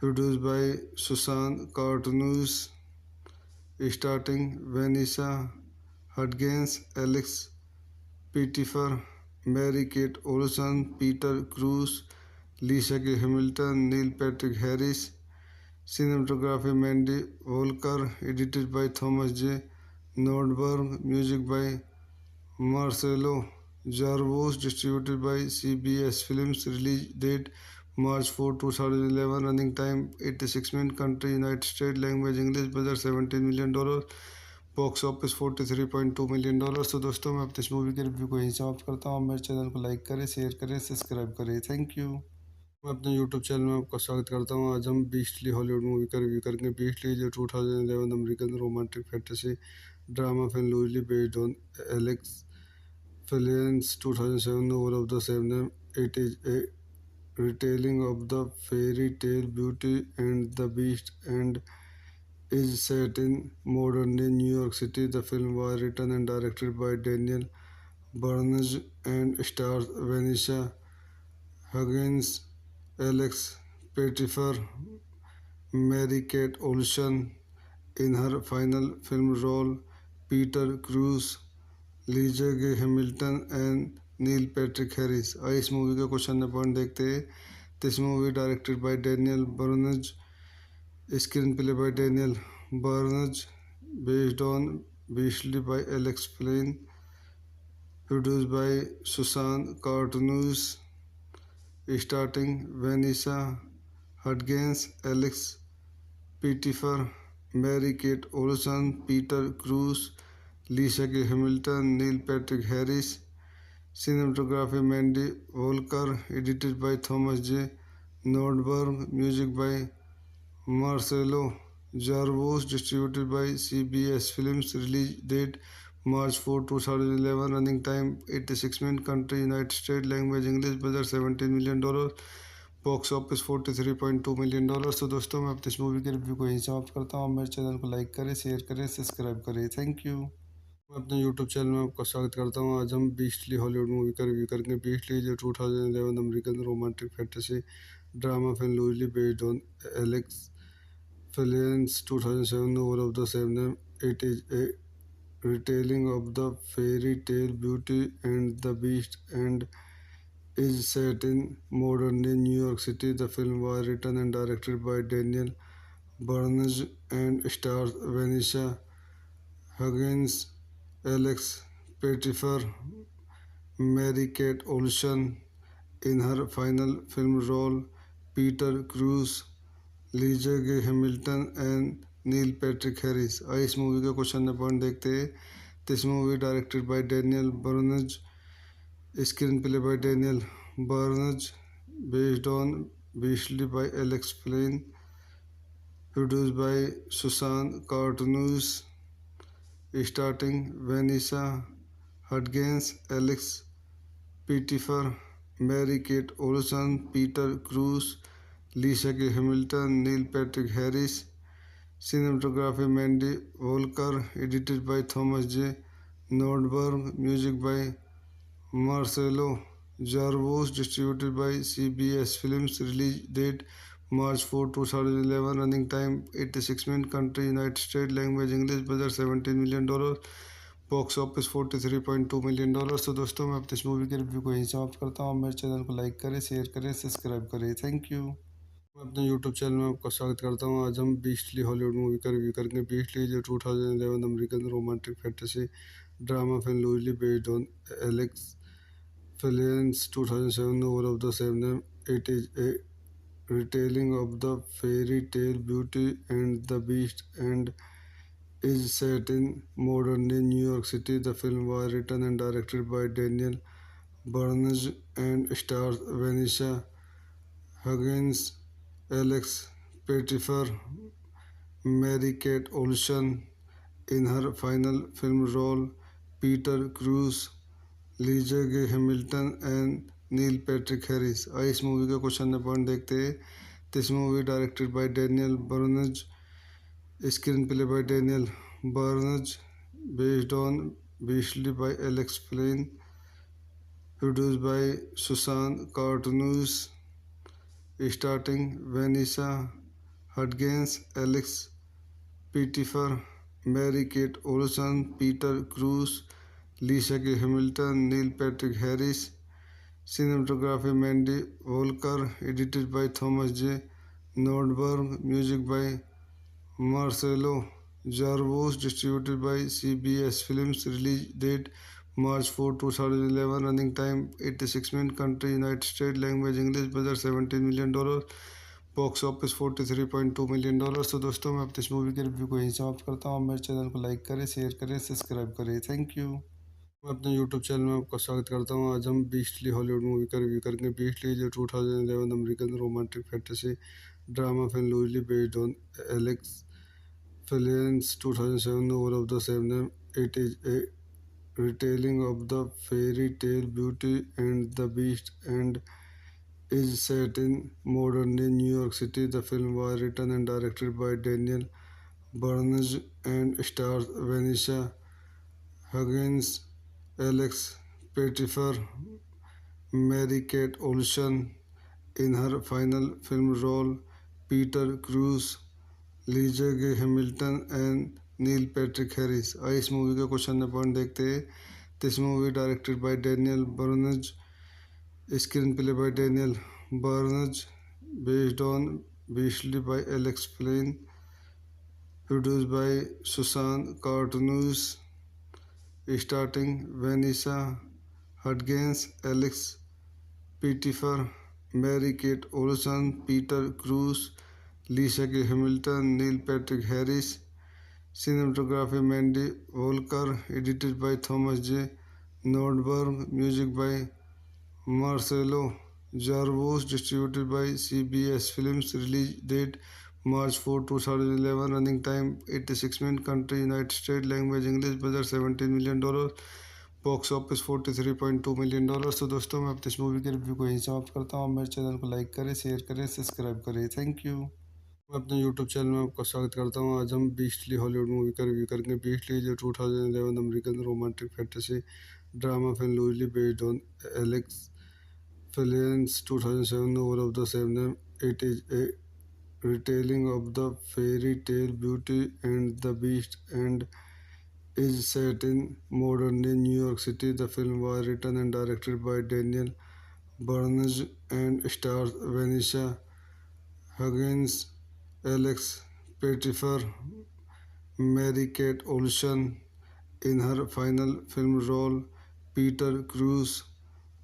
produced by Susan Cartsonis, starting Vanessa Hudgens, Alex Pettyfer, Mary Kate Olsen, Peter Krause, Lisa के Hamilton, Neil Patrick Harris. Cinematography Mandy Volker, edited by Thomas J. Nordberg, music by Marcelo Jarvos, distributed by CBS Films, release date March 4, 2011, running time 86 minutes, country United States, language English, budget $17 million, box office $43.2 million. तो दोस्तों मैं अपने इस movie के review को यहीं समाप्त करता हूँ। मेरे चैनल को लाइक करें, शेयर करें, सब्सक्राइब करें। Thank you. मैं अपने यूट्यूब चैनल में आपका स्वागत करता हूँ। आज हम बीस्टली हॉलीवुड मूवी का रिव्यू करेंगे। बीस्टली जो 2011 American romantic fantasy drama film loosely based on Alex Phillips 2007 novel of the same name. It is a retelling of the fairy tale Beauty and the Beast and is set in modern day New York City. The film was written and directed by Daniel Barnes and stars Vanessa Huggins, Alex Pettyfer, Mary-Kate Olsen in her final film role, Peter Crews, Lisa के Hamilton and Neil Patrick Harris. आइए इस movie का question number point देखते हैं। This movie directed by Daniel Barnz, screenplay by Daniel Barnz, based on Beastly by Alex Flinn, produced by Susan Cartsonis, starting Vanessa Hudgens, Alex Pettyfer, Mary Kate Olsen, Peter Krause, Lisa के Hamilton, Neil Patrick Harris. Cinematography Mandy Volker, edited by Thomas J. Nordberg, music by Marcelo Jarvos, distributed by CBS Films, release date March 4, 2011, running time 86 minutes, country United States, language English, budget $17 million, box office $43.2 million. तो दोस्तों मैं अपने इस movie के review को यहीं समाप्त करता हूँ। मेरे चैनल को लाइक करें, शेयर करें, सब्सक्राइब करें। Thank you. मैं अपने यूट्यूब चैनल में आपका स्वागत करता हूँ। आज हम बीस्टली हॉलीवुड मूवी का रिव्यू करेंगे। बीस्टली जो 2011 American romantic fantasy drama film loosely based on Alex Phillips 2007 novel of the same name. It is a retelling of the fairy tale Beauty and the Beast and is set in modern day New York City. The film was written and directed by Daniel Barnes and stars Vanessa Huggins, Alex Pettyfer, Mary-Kate Olsen in her final film role, Peter Crews, Lisa के Hamilton and Neil Patrick Harris. आइए इस movie का question number point देखते हैं। This movie directed by Daniel Barnz, screenplay by Daniel Barnz, based on Beastly by Alex Flinn, produced by Susan Cartsonis, starting Vanessa Hudgens, Alex Pettyfer, Mary Kate Olsen, Peter Krause, Lisa के Hamilton, Neil Patrick Harris. Cinematography Mandy Volker, edited by Thomas J. Nordberg, music by Marcelo Jarvos, distributed by CBS Films, release date March 4, 2011, running time 86 minutes, country United States, language English, budget $17 million, box office $43.2 million. तो दोस्तों मैं अपने इस movie के review को यहीं समाप्त करता हूँ। मेरे चैनल को लाइक करें, शेयर करें, सब्सक्राइब करें। Thank you. मैं अपने यूट्यूब चैनल में आपका स्वागत करता हूँ। आज हम बीस्टली हॉलीवुड मूवी का रिव्यू करेंगे। बीस्टली जो 2011 American romantic fantasy drama film loosely based on Alex Phillips 2007 novel of the same name. It is a retelling of the fairy tale Beauty and the Beast and is set in modern day New York City. The film was written and directed by Daniel Barnes and stars Vanessa Huggins, Alex Pettyfer, Mary-Kate Olsen in her final film role, Peter Crews, Lisa के Hamilton and Neil Patrick Harris. आइए इस movie का question number point देखते हैं। This movie directed by Daniel Barnz, screenplay by Daniel Barnz, based on Beastly by Alex Flinn, produced by Susan Cartsonis, starting Vanessa Hudgens, Alex Pettyfer, Mary Kate Olsen, Peter Krause, Lisa के Hamilton, Neil Patrick Harris. Cinematography Mandy Volker, edited by Thomas J. Nordberg, music by Marcelo Jarvos, distributed by CBS Films, release date March 4, 2011, running time 86 minutes, country United States, language English, budget $17 million, box office $43.2 million. तो दोस्तों मैं अपने इस movie के review को यहीं समाप्त करता हूँ। मेरे चैनल को लाइक करें, शेयर करें, सब्सक्राइब करें। Thank you. मैं अपने यूट्यूब चैनल में आपका स्वागत करता हूँ। आज हम बीस्टली हॉलीवुड मूवी का रिव्यू करेंगे। बीस्टली जो 2011 American romantic fantasy drama film loosely based on Alex Phillips 2007 novel of the same name. It is a retelling of the fairy tale Beauty and the Beast and is set in modern day New York City. The film was written and directed by Daniel Barnes and stars Vanessa Huggins, Alex Pettyfer, Mary-Kate Olsen in her final film role, Peter Crews, Lisa के Hamilton and Neil Patrick Harris. आइए इस movie का question number point देखते हैं। This movie directed by Daniel Barnz, screenplay by Daniel Barnz, based on Beastly by Alex Flinn, produced by Susan Cartsonis, starting Vanessa Hudgens, Alex Pettyfer, Mary Kate Olsen, Peter Krause, Lisa के Hamilton, Neil Patrick Harris. Cinematography Mandy Volker, edited by Thomas J. Nordberg, music by Marcelo Jarvos, distributed by CBS Films, release date March 4, 2011, running time 86 minutes, country United States, language English, budget $17 million, box office $43.2 million. तो दोस्तों मैं अपने इस movie के review को यहीं समाप्त करता हूँ। मेरे चैनल को लाइक करें, शेयर करें, सब्सक्राइब करें। Thank you. मैं अपने यूट्यूब चैनल में आपका स्वागत करता हूँ। आज हम बीस्टली हॉलीवुड मूवी का रिव्यू करेंगे। बीस्टली जो 2011 American romantic fantasy drama film loosely based on Alex Phillips 2007 novel of the same name. It is a retelling of the fairy tale Beauty and the Beast and is set in modern day New York City. The film was written and directed by Daniel Barnes and stars Vanessa Huggins, Alex Pettyfer, Mary-Kate Olsen in her final film role, Peter Crews,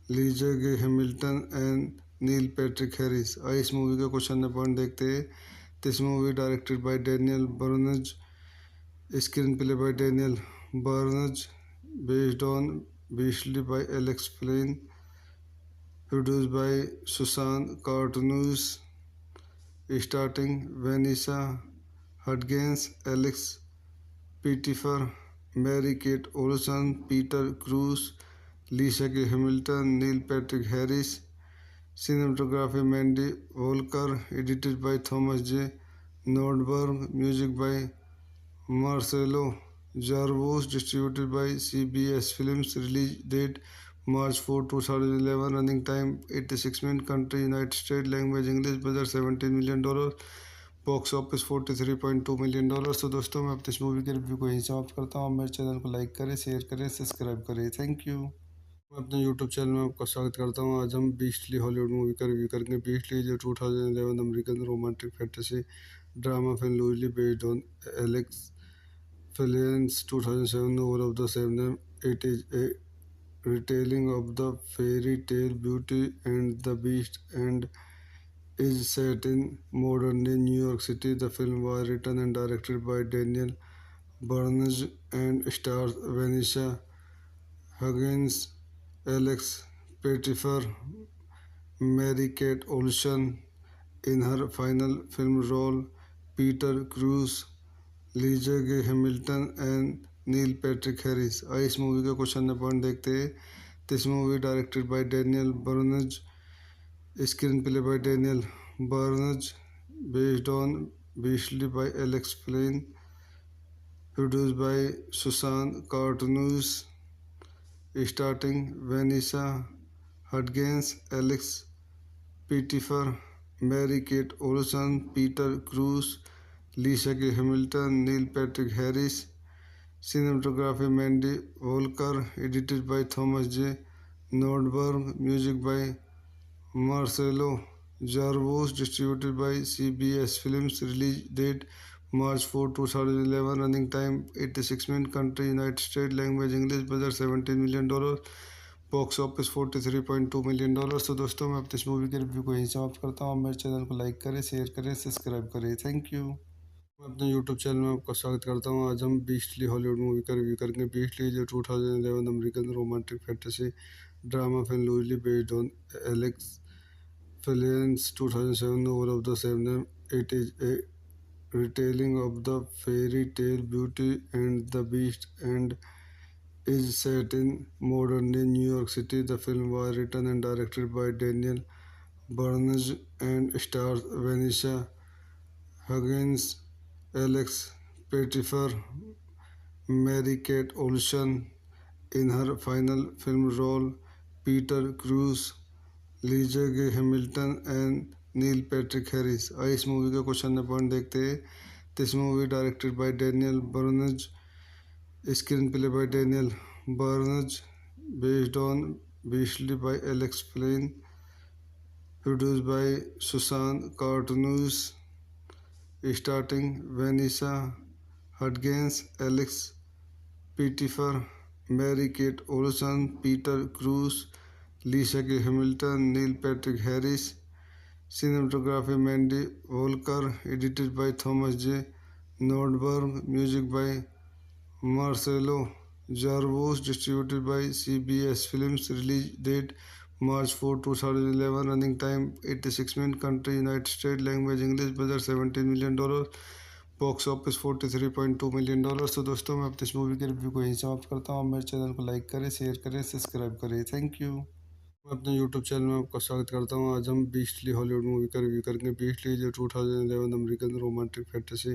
Lisa के Hamilton and Neil Patrick Harris. आइए इस movie का question number point देखते हैं। This movie directed by Daniel Barnz, screenplay by Daniel Barnz, based on Beastly by Alex Flinn, produced by Susan Cartsonis, starting Vanessa Hudgens, Alex Pettyfer, Mary Kate Olsen, Peter Krause, Lisa के Hamilton, Neil Patrick Harris. Cinematography Mandy Volker, edited by Thomas J. Nordberg, music by Marcelo Jarvos, distributed by CBS Films, release date March 4, 2011, running time 86 minutes, country United States, language English, budget $17 million, box office $43.2 million. तो दोस्तों मैं अपने इस movie के review को यहीं समाप्त करता हूँ। मेरे चैनल को लाइक करें, शेयर करें, सब्सक्राइब करें। Thank you. मैं अपने यूट्यूब चैनल में आपका स्वागत करता हूँ। आज हम बीस्टली हॉलीवुड मूवी का रिव्यू करेंगे। बीस्टली जो 2011 American romantic fantasy drama film loosely based on Alex Phillips 2007 novel of the same name. It is a retelling of the fairy tale Beauty and the Beast and is set in modern day New York City. The film was written and directed by Daniel Barnes and stars Vanessa Huggins, Alex Pettyfer, Mary-Kate Olsen in her final film role, Peter Crews, Lisa के Hamilton and Neil Patrick Harris. आइए इस movie का question number point देखते हैं। This movie directed by Daniel Barnz, screenplay by Daniel Barnz, based on Beastly by Alex Flinn, produced by Susan Cartsonis, starting Vanessa Hudgens, Alex Pettyfer, Mary Kate Olsen, Peter Krause, Lisa के Hamilton, Neil Patrick Harris. Cinematography Mandy Volker, edited by Thomas J. Nordberg, music by Marcelo Jarvos, distributed by CBS Films, release date March 4, 2011, running time 86 minutes, country United States, language English, budget $17 million, box office $43.2 million. तो दोस्तों मैं अपने इस movie के review को यहीं समाप्त करता हूँ। मेरे चैनल को लाइक करें, शेयर करें, सब्सक्राइब करें। Thank you. मैं अपने यूट्यूब चैनल में आपका स्वागत करता हूँ। आज हम बीस्टली हॉलीवुड मूवी का रिव्यू करेंगे। बीस्टली जो 2011 American romantic fantasy drama film loosely based on Alex Phillips 2007 novel of the same name. It is a retelling of the fairy tale Beauty and the Beast and is set in modern day New York City. The film was written and directed by Daniel Barnes and stars Vanessa Huggins, Alex Pettyfer, Mary-Kate Olsen in her final film role, Peter Crews, Lisa के Hamilton and Neil Patrick Harris. आइए इस movie का question number point देखते हैं। This movie directed by Daniel Barnz, screenplay by Daniel Barnz, based on Beastly by Alex Flinn, produced by Susan Cartsonis, starting Vanessa Hudgens, Alex Pettyfer, Mary Kate Olsen, Peter Krause, Lisa के Hamilton, Neil Patrick Harris. Cinematography Mandy Volker, edited by Thomas J. Nordberg, music by Marcelo Jarvos, distributed by CBS Films, release date March 4, 2011, running time 86 minutes, country United States, language English, budget $17 million, box office $43.2 million. तो दोस्तों मैं अपने इस movie के review को यहीं समाप्त करता हूँ। मेरे चैनल को लाइक करें, शेयर करें, सब्सक्राइब करें। Thank you. मैं अपने यूट्यूब चैनल में आपका स्वागत करता हूँ। आज हम बीस्टली हॉलीवुड मूवी का रिव्यू करेंगे। बीस्टली जो 2011 American romantic fantasy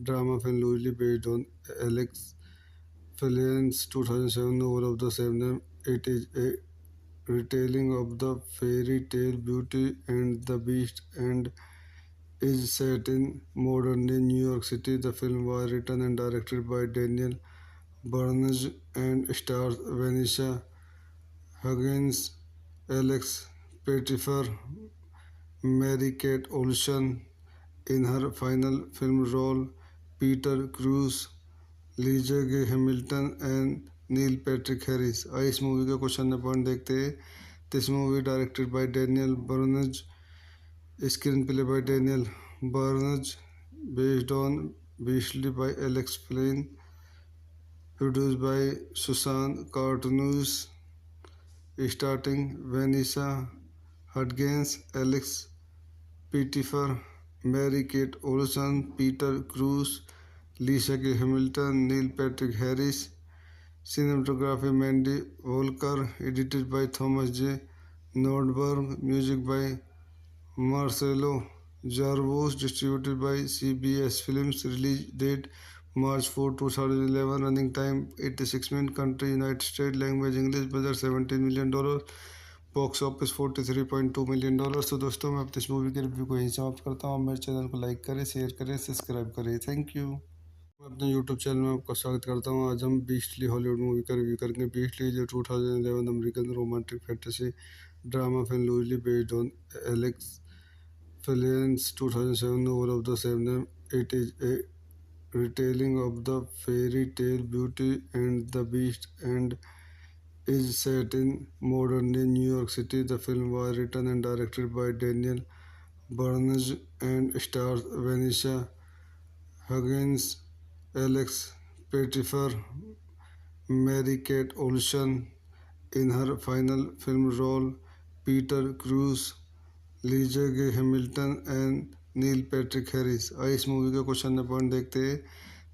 drama film loosely based on Alex Phillips 2007 novel of the same name. It is a retelling of the fairy tale Beauty and the Beast and is set in modern day New York City. The film was written and directed by Daniel Barnes and stars Vanessa Huggins, Alex Pettyfer, Mary-Kate Olsen in her final film role, Peter Crews, Lisa के Hamilton and Neil Patrick Harris. आइए इस movie का question number point देखते हैं। This movie directed by Daniel Barnz, screenplay by Daniel Barnz, based on Beastly by Alex Flinn, produced by Susan Cartsonis, starting Vanessa Hudgens, Alex Pettyfer, Mary Kate Olsen, Peter Krause, Lisa के Hamilton, Neil Patrick Harris. Cinematography Mandy Volker, edited by Thomas J. Nordberg, music by Marcelo Jarvos, distributed by CBS Films, release date March 4, 2011, running time 86 minutes, country United States, language English, budget $17 million, box office $43.2 million. तो दोस्तों मैं अपने इस movie के review को यहीं समाप्त करता हूँ। मेरे चैनल को लाइक करें, शेयर करें, सब्सक्राइब करें। Thank you. मैं अपने यूट्यूब चैनल में आपका स्वागत करता हूँ। आज हम बीस्टली हॉलीवुड मूवी का रिव्यू करेंगे। बीस्टली जो 2011 American romantic fantasy drama film loosely based on Alex Phillips 2007 novel of the same name. It is a retelling of the fairy tale Beauty and the Beast and is set in modern day New York City. The film was written and directed by Daniel Barnes and stars Vanessa Huggins, Alex Pettyfer, Mary-Kate Olsen in her final film role, Peter Crews, Lisa के Hamilton and Neil Patrick Harris. आइए इस movie का question number point देखते हैं।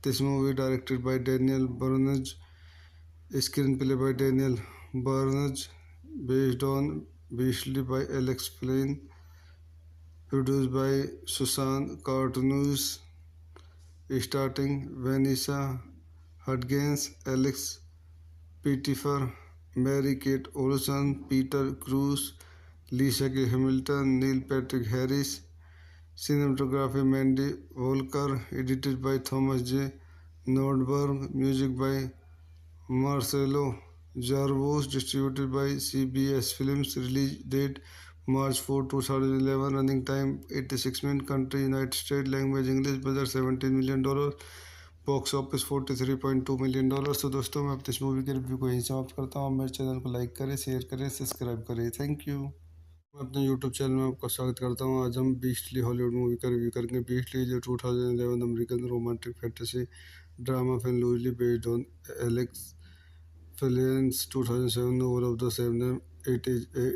This movie directed by Daniel Barnz, screenplay by Daniel Barnz, based on Beastly by Alex Flinn, produced by Susan Cartsonis, starting Vanessa Hudgens, Alex Pettyfer, Mary Kate Olsen, Peter Krause, Lisa के Hamilton, Neil Patrick Harris. Cinematography Mandy Volker, edited by Thomas J. Nordberg, music by Marcelo Jarvos, distributed by CBS Films, release date March 4, 2011, running time 86 minutes, country United States, language English, budget $17 million, box office $43.2 million. तो दोस्तों मैं अपने इस movie के review को यहीं समाप्त करता हूँ। मेरे चैनल को लाइक करें, शेयर करें, सब्सक्राइब करें। Thank you. मैं अपने यूट्यूब चैनल में आपका स्वागत करता हूँ। आज हम बीस्टली हॉलीवुड मूवी का रिव्यू करेंगे। बीस्टली जो 2011 American romantic fantasy drama film loosely based on Alex Phillips 2007 novel of the same name. It is a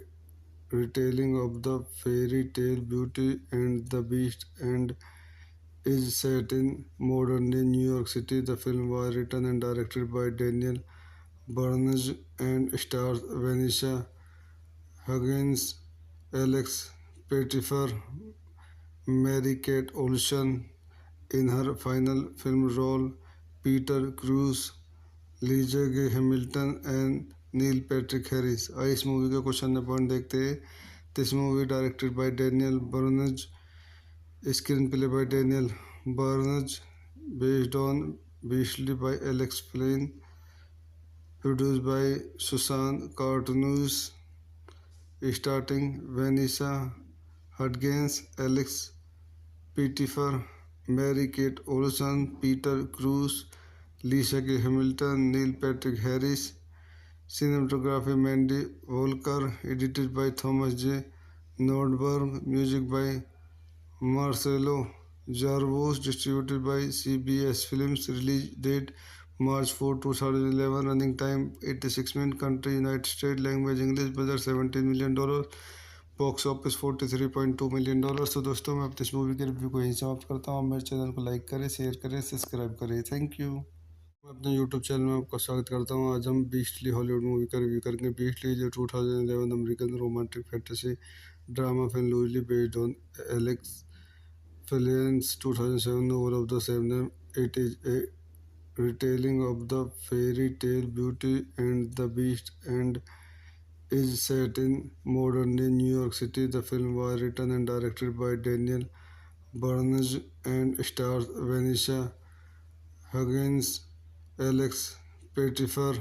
retelling of the fairy tale Beauty and the Beast and is set in modern day New York City. The film was written and directed by Daniel Barnes and stars Vanessa Huggins, Alex Pettyfer, Mary-Kate Olsen in her final film role, Peter Crews, Lisa के Hamilton and Neil Patrick Harris. आइए इस movie का question number point देखते हैं। This movie directed by Daniel Barnz, screenplay by Daniel Barnz, based on Beastly by Alex Flinn, produced by Susan Cartsonis, starting Vanessa Hudgens, Alex Pettyfer, Mary Kate Olsen, Peter Krause, Lisa के Hamilton, Neil Patrick Harris. Cinematography Mandy Volker, edited by Thomas J. Nordberg, music by Marcelo Jarvos, distributed by CBS Films, release date March 4, 2011, running time 86 minutes, country United States, language English, budget $17 million, box office $43.2 million. तो दोस्तों मैं अपने इस movie के review को यहीं समाप्त करता हूँ। मेरे चैनल को लाइक करें, शेयर करें, सब्सक्राइब करें। Thank you. मैं अपने यूट्यूब चैनल में आपका स्वागत करता हूँ। आज हम बीस्टली हॉलीवुड मूवी का रिव्यू करेंगे। बीस्टली जो 2011 American romantic fantasy drama film loosely based on Alex Phillips 2007 novel of the same name. It is a retelling of the fairy tale Beauty and the Beast and is set in modern day New York City. The film was written and directed by Daniel Barnes and stars Vanessa Huggins, Alex Pettyfer,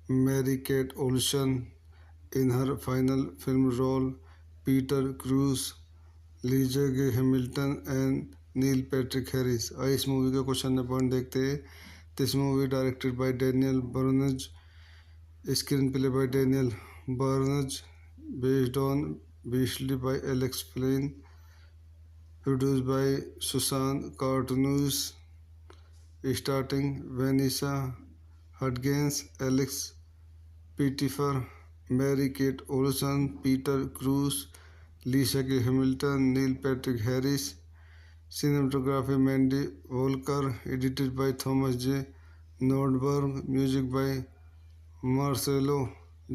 Mary-Kate Olsen in her final film role, Peter Crews, Lisa के Hamilton and Neil Patrick Harris. आइए इस movie का question number point देखते हैं। This movie directed by Daniel Barnz, screenplay by Daniel Barnz, based on Beastly by Alex Flinn, produced by Susan Cartsonis, starting Vanessa Hudgens, Alex Pettyfer, Mary Kate Olsen, Peter Krause, Lisa के Hamilton, Neil Patrick Harris. Cinematography Mandy Volker, edited by Thomas J. Nordberg, music by Marcelo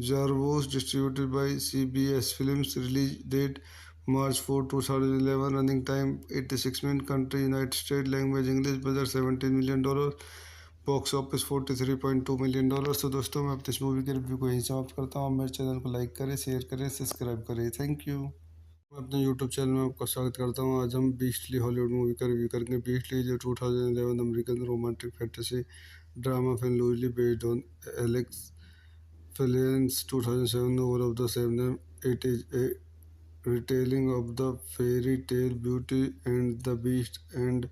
Jarvos, distributed by CBS Films, release date March 4, 2011, running time 86 minutes, country United States, language English, budget $17 million, box office $43.2 million. तो दोस्तों मैं अपने इस movie के review को यहीं समाप्त करता हूँ। मेरे चैनल को लाइक करें, शेयर करें, सब्सक्राइब करें। Thank you. मैं अपने यूट्यूब चैनल में आपका स्वागत करता हूँ। आज हम बीस्टली हॉलीवुड मूवी का रिव्यू करेंगे। बीस्टली जो 2011 American romantic fantasy drama film loosely based on Alex Phillips 2007 novel of the same name. It is a retelling of the fairy tale Beauty and the Beast and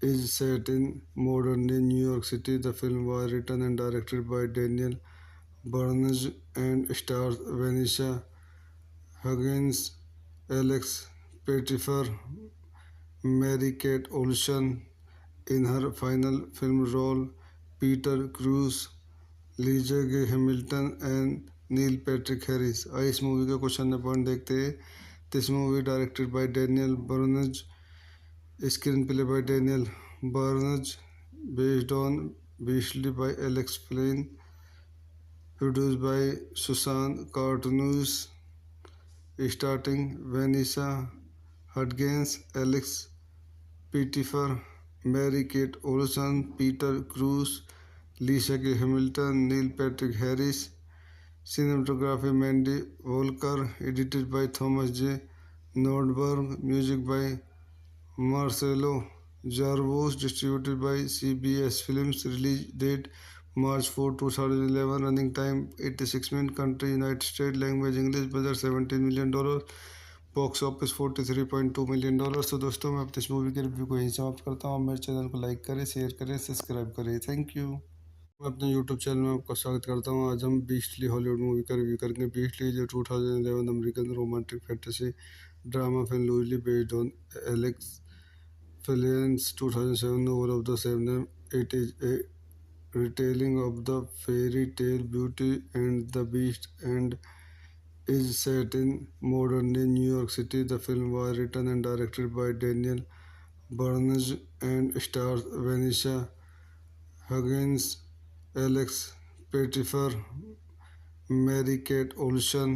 is set in modern day New York City. The film was written and directed by Daniel Barnes and stars Vanessa Huggins, Alex Pettyfer, Mary-Kate Olsen in her final film role, Peter Crews, Lisa के Hamilton and Neil Patrick Harris. आइए इस movie का question number point देखते हैं। This movie directed by Daniel Barnz, screenplay by Daniel Barnz, based on Beastly by Alex Flinn, produced by Susan Cartsonis, starting Vanessa Hudgens, Alex Pettyfer, Mary Kate Olsen, Peter Krause, Lisa के Hamilton, Neil Patrick Harris. Cinematography Mandy Volker, edited by Thomas J. Nordberg, music by Marcelo Jarvos, distributed by CBS Films, release date March 4, 2011, running time 86 minutes, country United States, language English, budget $17 million, box office $43.2 million. तो दोस्तों मैं अपने इस movie के review को यहीं समाप्त करता हूँ। मेरे चैनल को लाइक करें, शेयर करें, सब्सक्राइब करें। Thank you. मैं अपने यूट्यूब चैनल में आपका स्वागत करता हूँ। आज हम बीस्टली हॉलीवुड मूवी का रिव्यू करेंगे। बीस्टली जो 2011 American romantic fantasy drama film loosely based on Alex Phillips 2007 novel of the same name. It is a retelling of the fairy tale Beauty and the Beast and is set in modern day New York City. The film was written and directed by Daniel Barnes and stars Vanessa Huggins, Alex Pettyfer, Mary-Kate Olsen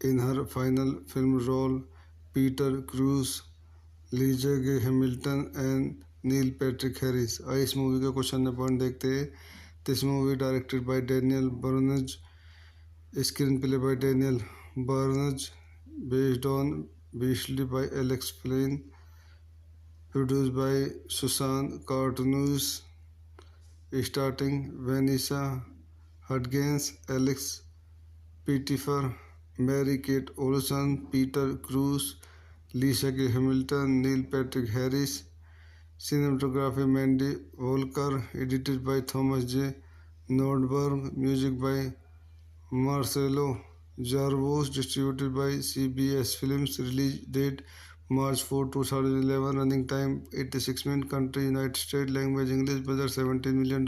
in her final film role, Peter Crews, Lisa के Hamilton and Neil Patrick Harris. आइए इस movie का question point देखते हैं। This movie directed by Daniel Barnz, screenplay by Daniel Barnz, based on Beastly by Alex Flinn, produced by Susan Cartsonis, starting Vanessa Hudgens, Alex Pettyfer, Mary Kate Olsen, Peter Krause, Lisa के Hamilton, Neil Patrick Harris. Cinematography Mandy Walker, edited by Thomas J Nordberg, music by Marcelo Zarvos, distributed bye CBS films. Release date March 4, 2011, running time 86 minute, country united state, language English, budget $17 million,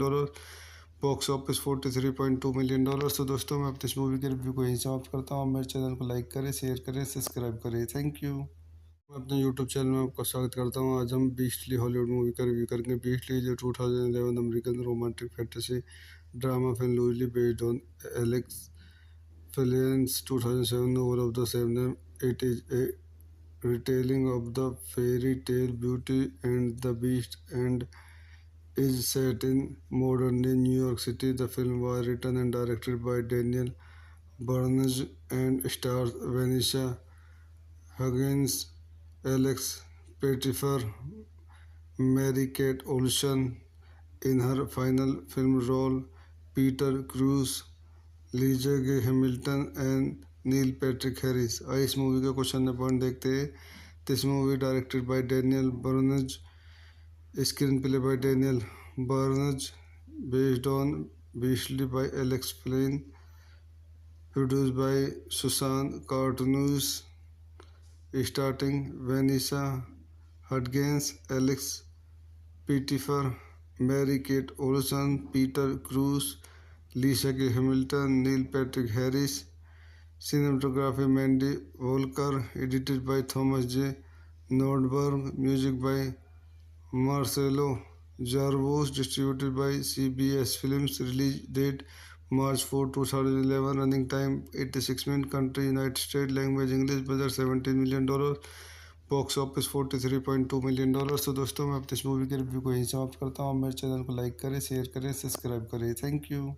box office $43.2 million. तो दोस्तों मैं अपनी इस movie के review को यहीं समाप्त करता हूँ। मेरे चैनल को लाइक करें, शेयर करें, सब्सक्राइब करें। Thank you. मैं अपने यूट्यूब चैनल में आपका स्वागत करता हूँ। आज हम बीस्टली हॉलीवुड मूवी का रिव्यू करेंगे। बीस्टली जो 2011 American romantic fantasy drama film loosely based on Alex Phillips 2007 novel of the same name. It is a retelling of the fairy tale Beauty and the Beast and is set in modern day New York City. The film was written and directed by Daniel Barnes and stars Vanessa Huggins, Alex Pettyfer, Mary-Kate Olsen in her final film role, Peter Crews, Lisa के Hamilton and Neil Patrick Harris. आइए इस movie का question point देखते हैं। This movie directed by Daniel Barnz, screenplay by Daniel Barnz, based on Beastly by Alex Flinn, produced by Susan Cartsonis, starting Vanessa Hudgens, Alex Pettyfer, Mary Kate Olsen, Peter Krause, Lisa के Hamilton, Neil Patrick Harris. Cinematography Mandy Walker, edited by Thomas J Nordberg, music by Marcelo Zarvos, distributed bye CBS films. Release date March 4, 2011, running time 86 minute, country united state, language English, budget $17 million, box office $43.2 million. तो दोस्तों मैं अपनी इस movie के review को यहीं समाप्त करता हूँ। मेरे चैनल को लाइक करें, शेयर करें, सब्सक्राइब करें। Thank you.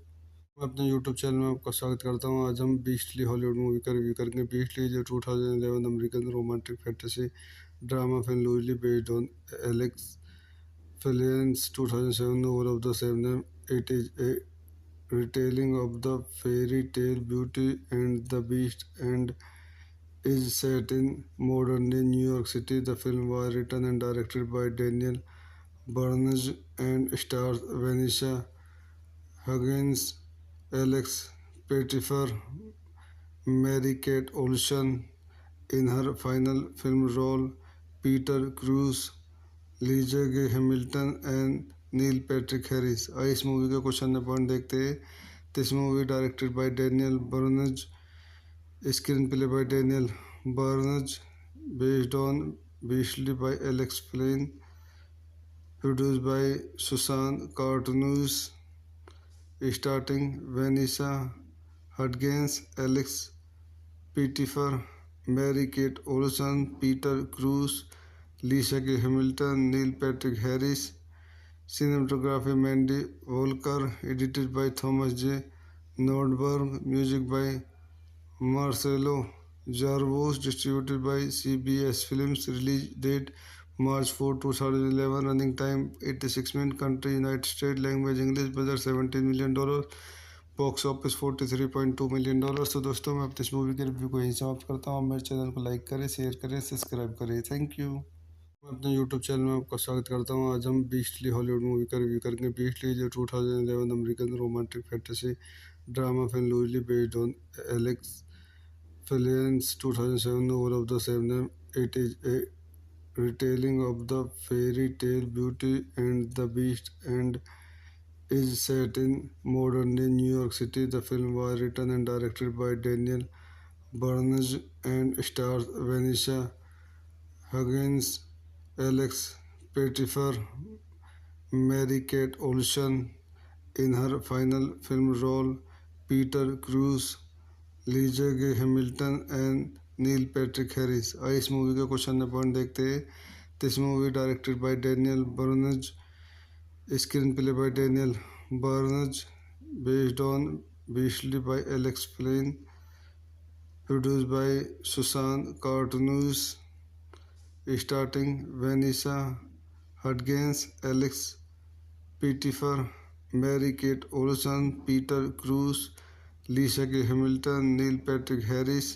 मैं अपने यूट्यूब चैनल में आपका स्वागत करता हूँ। आज हम बीस्टली हॉलीवुड मूवी का रिव्यू करेंगे। बीस्टली जो 2011 American romantic fantasy drama film loosely based on Alex Phillips 2007 novel of the same name. It is a retelling of the fairy tale Beauty and the Beast and is set in modern day New York City. The film was written and directed by Daniel Barnes and stars Vanessa Huggins, Alex Pettyfer, Mary-Kate Olsen in her final film role, Peter Crews, Lisa के Hamilton and Neil Patrick Harris. आइए इस movie का question point देखते हैं। This movie directed by Daniel Barnz, screenplay by Daniel Barnz, based on Beastly by Alex Flinn, produced by Susan Cartsonis, starting Vanessa Hudgens, Alex Pettyfer, Mary Kate Olsen, Peter Krause, Lisa के Hamilton, Neil Patrick Harris. Cinematography Mandy Walker, edited by Thomas J Nordberg, music by Marcelo Zarvos, distributed bye CBS films. Release date March 4, 2011, running time 86 minute, country united state, language English, budget $17 million, box office $43.2 million. तो दोस्तों मैं अपनी इस movie के review को यहीं समाप्त करता हूँ। मेरे चैनल को लाइक करें, शेयर करें, सब्सक्राइब करें। Thank you. मैं अपने यूट्यूब चैनल में आपका स्वागत करता हूँ। आज हम बीस्टली हॉलीवुड मूवी का रिव्यू करेंगे। बीस्टली जो 2011 American romantic fantasy drama film loosely based on Alex Phillips' 2007 novel of the same name. It is a retelling of the fairy tale Beauty and the Beast and is set in modern-day New York City. The film was written and directed by Daniel Barnes and stars Vanessa Hudgens, Alex Pettyfer, Mary-Kate Olsen in her final film role, Peter Crews, Lisa के Hamilton and Neil Patrick Harris. आइए इस movie का question point देखते हैं। This movie directed by Daniel Barnz, screenplay by Daniel Barnz, based on Beastly by Alex Flinn, produced by Susan Cartsonis, starting Vanessa Hudgens, Alex Pettyfer, Mary Kate Olsen, Peter Krause, Lisa के Hamilton, Neil Patrick Harris.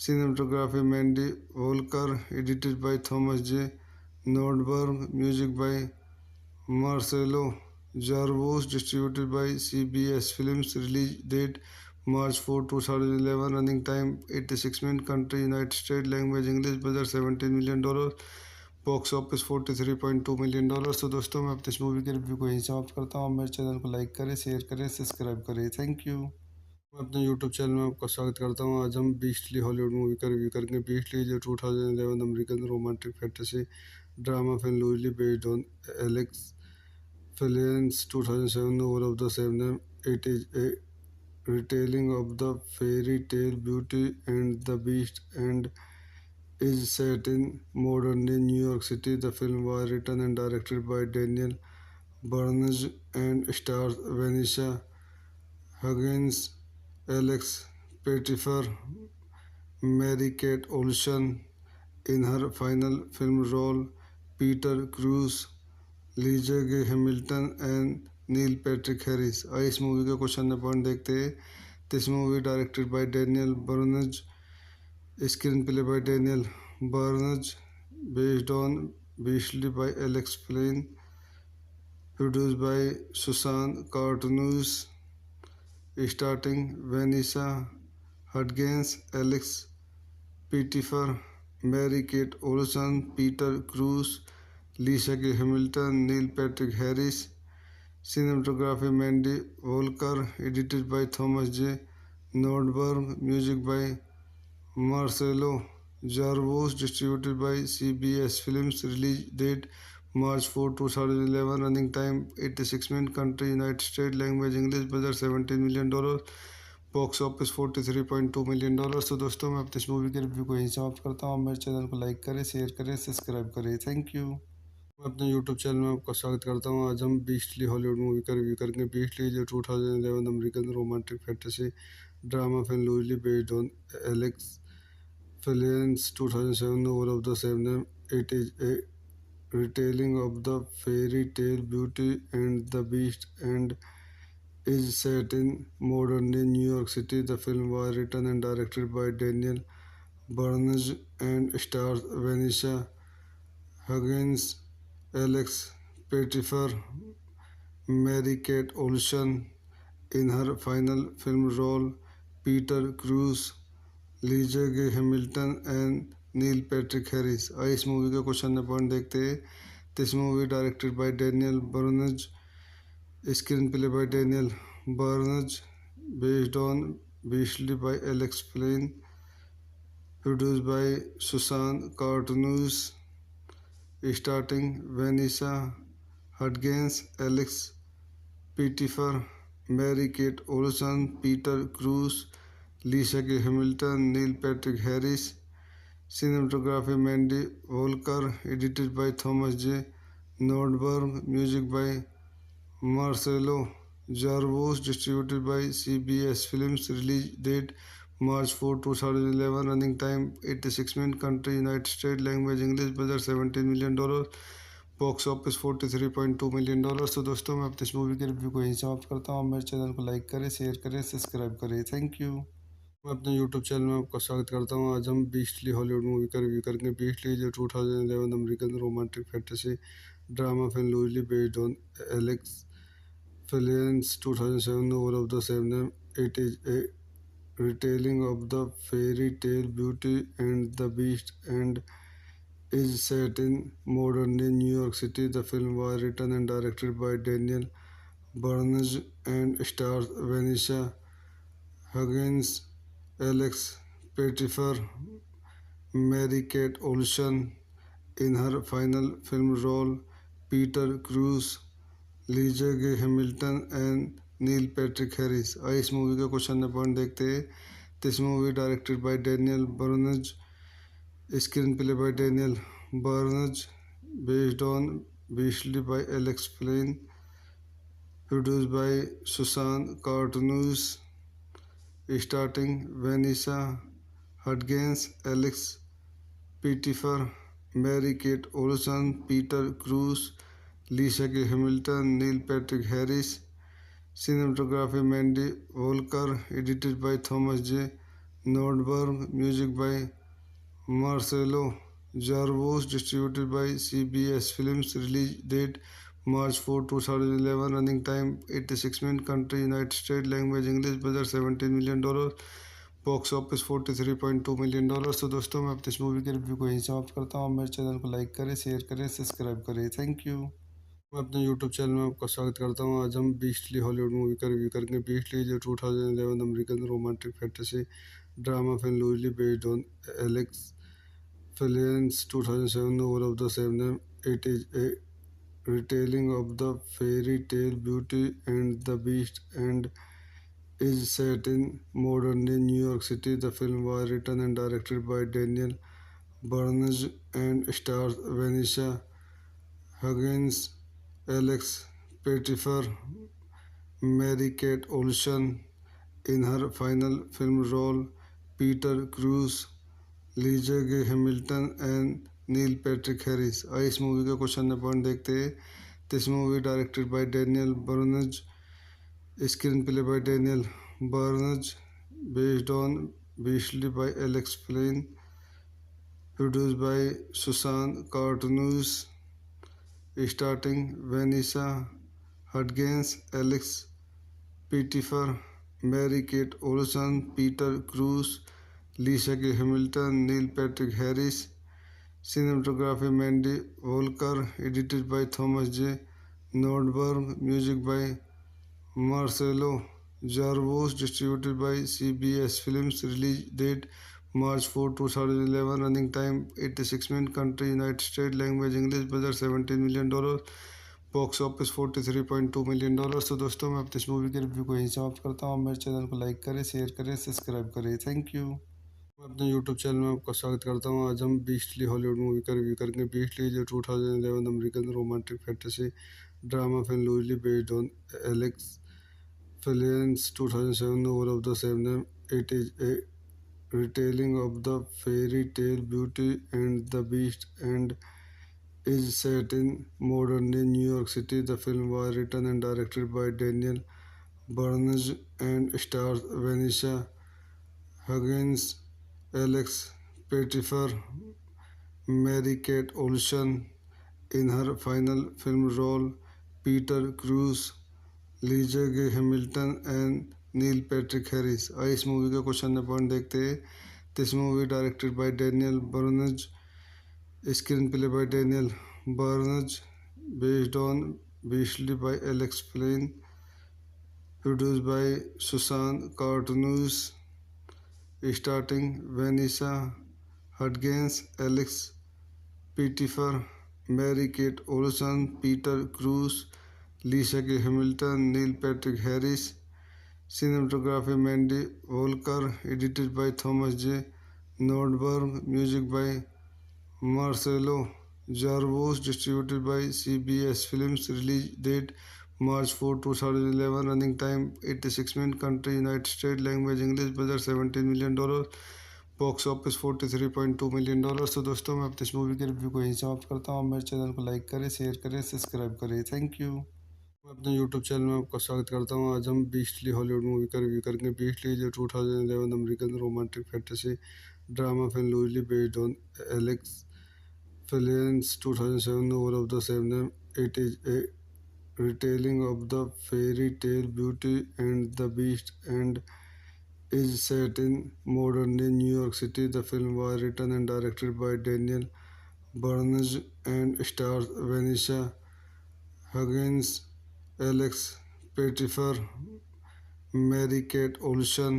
Cinematography Mandy Walker, edited by Thomas J Nordberg, music by Marcelo Zarvos, distributed bye CBS films. Release date March 4, 2011, running time 86 minute, country united state, language English, budget $17 million, box office $43.2 million. तो दोस्तों मैं अपने इस movie के review को यहीं समाप्त करता हूँ। मेरे चैनल को लाइक करें, शेयर करें, सब्सक्राइब करें। Thank you. मैं अपने यूट्यूब चैनल में आपका स्वागत करता हूँ। आज हम बीस्टली हॉलीवुड मूवी का रिव्यू करेंगे। बीस्टली जो 2011 American romantic fantasy drama film loosely based on Alex Phillips' 2007 novel of the same name. It is a retelling of the fairy tale Beauty and the Beast and is set in modern-day New York City. The film was written and directed by Daniel Barnes and stars Vanessa Hudgens, Alex Pettyfer, Mary-Kate Olsen in her final film role, Peter Crews, Lisa के Hamilton and Neil Patrick Harris. आइए इस movie का question point देखते हैं। This movie directed by Daniel Barnz, screenplay by Daniel Barnz, based on Beastly by Alex Flinn, produced by Susan Cartsonis, starting Vanessa Hudgens, Alex Pettyfer, Mary Kate Olsen, Peter Krause, Lisa के Hamilton, Neil Patrick Harris. Cinematography Mandy Walker, edited by Thomas J Nordberg, music by Marcelo Zarvos, distributed bye CBS films. Release date March 4, 2011, running time 86 minute, country united state, language English, budget $17 million, box office $43.2 million. तो दोस्तों मैं अपने इस movie के review को यहीं समाप्त करता हूँ। मेरे चैनल को लाइक करें, शेयर करें, सब्सक्राइब करें। Thank you. मैं अपने यूट्यूब चैनल में आपका स्वागत करता हूँ। आज हम बीस्टली हॉलीवुड मूवी का रिव्यू करेंगे। बीस्टली जो 2011 American romantic fantasy drama film loosely based on Alex Phillips' 2007 novel of the same name. It is a retelling of the fairy tale Beauty and the Beast and is set in modern-day New York City. The film was written and directed by Daniel Barnes and stars Vanessa Hudgens, Alex Pettyfer, Mary-Kate Olsen in her final film role, Peter Crews, Lisa के Hamilton and Neil Patrick Harris. आइए इस movie का question point देखते हैं। This movie directed by Daniel Barnz, screenplay by Daniel Barnz, based on Beastly by Alex Flinn, produced by Susan Cartsonis, starting Vanessa Hudgens, Alex Pettyfer, Mary Kate Olsen, Peter Krause, Lisa के Hamilton, Neil Patrick Harris. Cinematography Mandy Walker, edited by Thomas J Nordberg, music by Marcelo Zarvos, distributed bye CBS films. Release date March 4, 2011, running time 86 minute, country united state, language English, budget $17 million, box office $43.2 million. तो दोस्तों मैं अपने इस movie के review को यहीं समाप्त करता हूँ। मेरे चैनल को लाइक करें, शेयर करें, सब्सक्राइब करें। Thank you. मैं अपने यूट्यूब चैनल में आपका स्वागत करता हूँ। आज हम बीस्टली हॉलीवुड मूवी का रिव्यू करेंगे। बीस्टली जो 2011 American romantic fantasy drama film loosely based on Alex Fellion's 2007 novel of the same name. It is a retelling of the fairy tale Beauty and the Beast and is set in modern day New York City. The film was written and directed by Daniel Barnes and stars Vanessa Huggins, Alex Pettyfer, Mary-Kate Olsen in her final film role, Peter Crews, Lisa Gay Hamilton and Neil Patrick Harris. आइए इस movie का question point देखते हैं। This movie directed by Daniel Barnz, screenplay by Daniel Barnz, based on Beastly by Alex Flinn, produced by Susan Cartsonis, starting Vanessa Hudgens, Alex Pettyfer, Mary Kate Olsen, Peter Krause, Lisa के Hamilton, Neil Patrick Harris. Cinematography Mandy Walker, edited by Thomas J Nordberg, music by Marcelo Zarvos, distributed bye CBS films. Release date March 4, 2011, running time 86 minute, country united state, language English, budget $17 million, box office $43.2 million. तो दोस्तों मैं अपनी इस movie के review को यहीं समाप्त करता हूँ। मेरे चैनल को लाइक करें, शेयर करें, सब्सक्राइब करें। Thank you. मैं अपने यूट्यूब चैनल में आपका स्वागत करता हूँ। आज हम बीस्टली हॉलीवुड मूवी का रिव्यू करेंगे। बीस्टली जो 2011 American romantic fantasy drama film loosely based on Alex Fellion's 2007 novel of the same name. It is a retelling of the fairy tale Beauty and the Beast and is set in modern day New York City. The film was written and directed by Daniel Barnes and stars Vanessa Huggins, Alex Pettyfer, Mary-Kate Olsen in her final film role, Peter Crews, Lisa Gay Hamilton and Neil Patrick Harris. आइए इस movie का question point देखते हैं। This movie directed by Daniel Barnz, screenplay by Daniel Barnz, based on Beastly by Alex Flinn, produced by Susan Cartsonis, starting Vanessa Hudgens, Alex Pettyfer, Mary Kate Olsen, Peter Krause, Lisa के Hamilton, Neil Patrick Harris. Cinematography Mandy Walker, edited by Thomas J Nordberg, music by Marcelo Zarvos, distributed bye CBS films. Release date March 4, 2011, running time 86 minute, country united state, language English, budget $17 million, box office $43.2 million. तो दोस्तों मैं अपनी इस movie के review को यहीं समाप्त करता हूँ। मेरे चैनल को लाइक करें, शेयर करें, सब्सक्राइब करें। Thank you. मैं अपने यूट्यूब चैनल में आपका स्वागत करता हूँ। आज हम बीस्टली हॉलीवुड मूवी का रिव्यू करेंगे। बीस्टली जो 2011 American romantic fantasy drama film loosely based on Alex Fellion's 2007 novel of the same name. It is a retelling of the fairy tale Beauty and the Beast and is set in modern day New York City. The film was written and directed by Daniel Barnes and stars Vanessa Huggins, Alex Pettyfer, Mary-Kate Olsen in her final film role, Peter Crews, Lisa Gay Hamilton and Neil Patrick Harris. आइए इस movie का question point देखते हैं। This movie directed by Daniel Barnz, screenplay by Daniel Barnz, based on Beastly by Alex Flinn, produced by Susan Cartsonis, starting Vanessa Hudgens, Alex Pettyfer, Mary Kate Olsen, Peter Krause, Lisa के Hamilton, Neil Patrick Harris. Cinematography Mandy Walker, edited by Thomas J Nordberg, music by Marcelo Zarvos, distributed bye CBS films. Release date March 4, 2011, running time 86 minute, country united state, language English, budget $17 million, box office $43.2 million. तो दोस्तों मैं अपनी इस movie के review को यहीं समाप्त करता हूँ। मेरे चैनल को लाइक करें, शेयर करें, सब्सक्राइब करें। Thank you. मैं अपने यूट्यूब चैनल में आपका स्वागत करता हूँ। आज हम बीस्टली हॉलीवुड मूवी का रिव्यू करेंगे। बीस्टली जो 2011 American romantic fantasy drama film loosely based on Alex Fellowes 2007 novel of the same name. It is a retelling of the fairy tale Beauty and the Beast and is set in modern-day New York City. The film was written and directed by Daniel Barnes and stars Vanessa Hudgens, Alex Pettyfer, Mary-Kate Olsen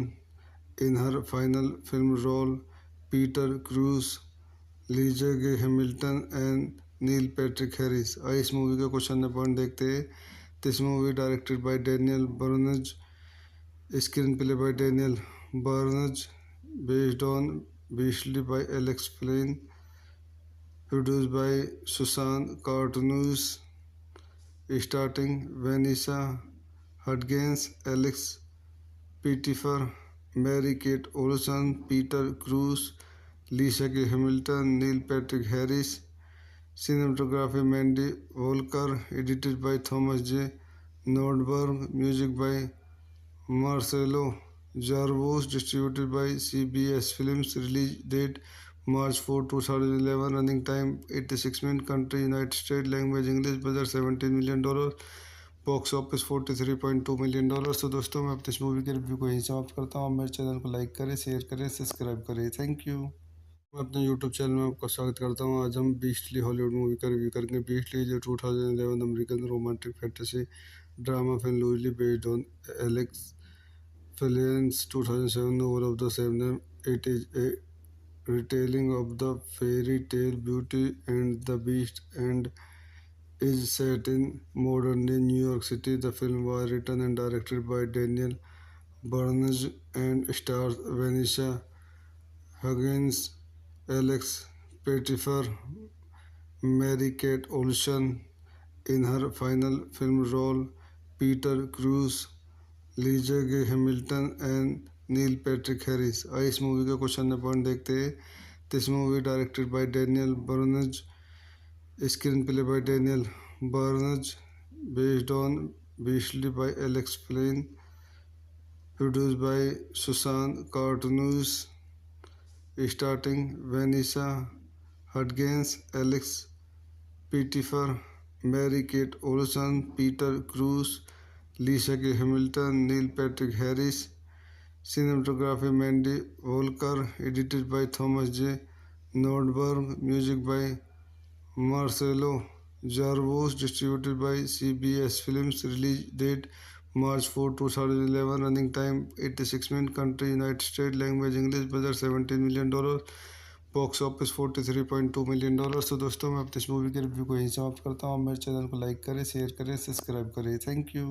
in her final film role, Peter Crews, Lisa के Hamilton and Neil Patrick Harris. आइए इस movie का question point देखते हैं। This movie directed by Daniel Barnz, screenplay by Daniel Barnz, based on Beastly by Alex Flinn, produced by Susan Cartsonis, starting Vanessa Hudgens, Alex Pettyfer, Mary Kate Olsen, Peter Krause, Lisa के Hamilton, Neil Patrick Harris. Cinematography Mandy Walker, edited by Thomas J Nordberg, music by Marcelo Zarvos, distributed bye CBS films. Release date March 4, 2011, running time 86 minute, country united state, language English, budget $17 million, box office $43.2 million. तो दोस्तों मैं अपने इस movie के review को यहीं समाप्त करता हूँ। मेरे चैनल को लाइक करें, शेयर करें, सब्सक्राइब करें। Thank you. मैं अपने यूट्यूब चैनल में आपका स्वागत करता हूँ। आज हम बीस्टली हॉलीवुड मूवी का रिव्यू करेंगे। बीस्टली जो 2011 American romantic fantasy drama film loosely based on Alex Fellowes 2007 novel of the same name. It is a retelling of the fairy tale Beauty and the Beast and is set in modern-day New York City. The film was written and directed by Daniel Barnes and stars Vanessa Hudgens, Alex Pettyfer, Mary-Kate Olsen in her final film role, Peter Crews, Lisa के Hamilton and Neil Patrick Harris. आइए इस movie का question point देखते हैं। This movie directed by Daniel Barnz, screenplay by Daniel Barnz, based on Beastly by Alex Flinn, produced by Susan Cartsonis, starting Vanessa Hudgens, Alex Pettyfer, Mary Kate Olsen, Peter Krause, Lisa के Hamilton, Neil Patrick Harris. Cinematography Mandy Walker, edited by Thomas J Nordberg, music by Marcelo Zarvos, distributed bye CBS films. Release date March 4, 2011, running time 86 minute, country united state, language English, budget $17 million, box office $43.2 million. तो दोस्तों मैं अपने इस movie के review को यहीं समाप्त करता हूँ। मेरे चैनल को लाइक करें, शेयर करें, सब्सक्राइब करें। Thank you.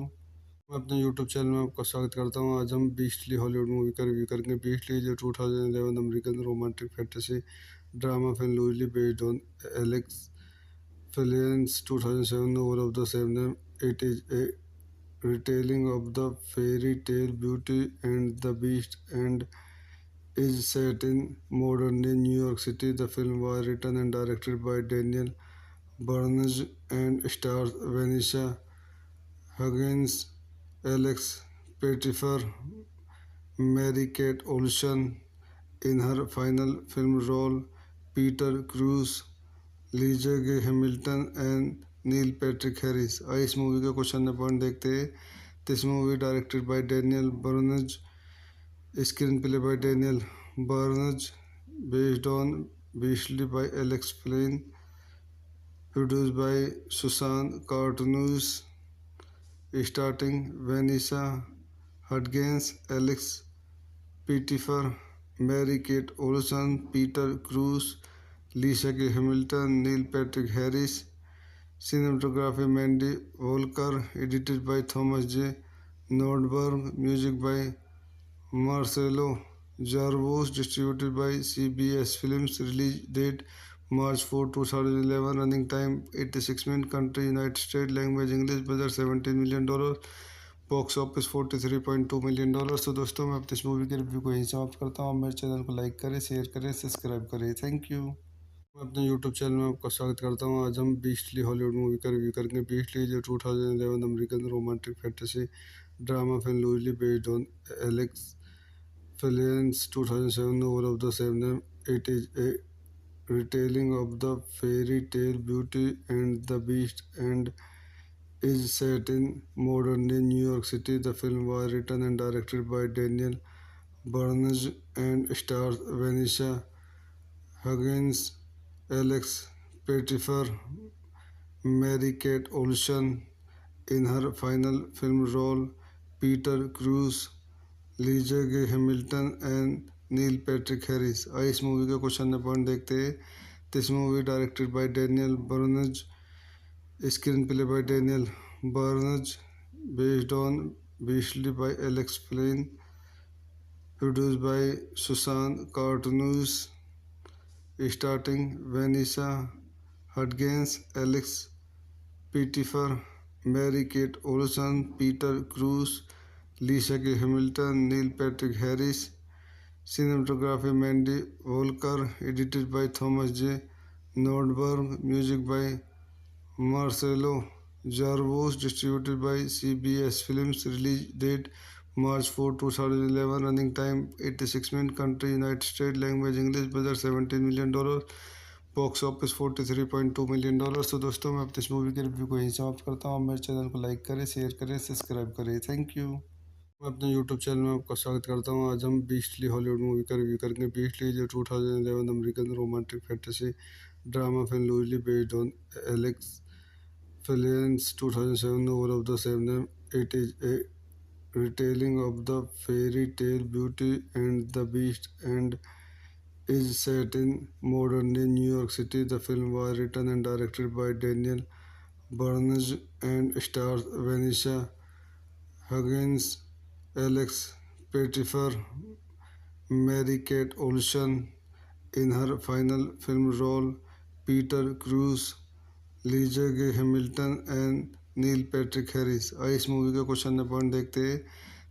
मैं अपने यूट्यूब चैनल में आपका स्वागत करता हूँ। आज हम बीस्टली हॉलीवुड मूवी का रिव्यू करेंगे। बीस्टली जो 2011 American romantic fantasy drama film loosely based on Alex Fellowes 2007 novel of the same name. It is a retelling of the fairy tale Beauty and the Beast and is set in modern-day New York City. The film was written and directed by Daniel Barnes and stars Vanessa Hudgens, Alex Pettyfer, Mary-Kate Olsen in her final film role, Peter Crews, Lisa के Hamilton and Neil Patrick Harris. आइए इस movie का question point देखते हैं। This movie directed by Daniel Barnz, screenplay by Daniel Barnz, based on Beastly by Alex Flinn, produced by Susan Cartsonis, starting Vanessa Hudgens, Alex Pettyfer, Mary Kate Olsen, Peter Krause, Lisa के Hamilton, Neil Patrick Harris. Cinematography Mandy Walker, edited by Thomas J Nordberg, music by Marcelo Zarvos, distributed bye CBS films. Release date March 4, 2011, running time 86 minute, country united state, language English, budget $17 million, box office $43.2 million. तो दोस्तों मैं अपने इस movie के review को यहीं समाप्त करता हूँ। मेरे चैनल को लाइक करें, शेयर करें, सब्सक्राइब करें। Thank you. मैं अपने यूट्यूब चैनल में आपका स्वागत करता हूँ। आज हम बीस्टली हॉलीवुड मूवी का रिव्यू करेंगे। बीस्टली जो 2011 American romantic fantasy drama film loosely based on Alex Fellion's 2007 novel of the same name. It is a retelling of the fairy tale Beauty and the Beast and is set in modern-day New York City. The film was written and directed by Daniel Barnes and stars Vanessa Hudgens, Alex Pettyfer, Mary-Kate Olsen in her final film role, Peter Crews, Lisa के Hamilton and Neil Patrick Harris. आइए इस movie का question point देखते हैं। This movie directed by Daniel Barnz, screenplay by Daniel Barnz, based on Beastly by Alex Flinn, produced by Susan Cartsonis, starting Vanessa Hudgens, Alex Pettyfer, Mary Kate Olsen, Peter Krause, Lisa के Hamilton, Neil Patrick Harris. Cinematography Mandy Walker, edited by Thomas J Nordberg, music by Marcelo Zarvos, distributed bye CBS films. Release date March 4, 2011, running time 86 minute, country united state, language English, budget $17 million, box office $43.2 million. तो दोस्तों मैं अपने इस movie के review को यहीं समाप्त करता हूँ। मेरे चैनल को लाइक करें, शेयर करें, सब्सक्राइब करें। Thank you. मैं अपने यूट्यूब चैनल में आपका स्वागत करता हूँ। आज हम बीस्टली हॉलीवुड मूवी का रिव्यू करेंगे। बीस्टली जो 2011 American romantic fantasy drama film loosely based on Alex Fellion's 2007 novel of the same name. It is a retelling of the fairy tale Beauty and the Beast and is set in modern-day New York City. The film was written and directed by Daniel Barnes and stars Vanessa Hudgens, Alex Pettyfer, Mary-Kate Olsen in her final film role, Peter Crews, Lisa के Hamilton and Neil Patrick Harris. आइए इस movie का question point देखते हैं।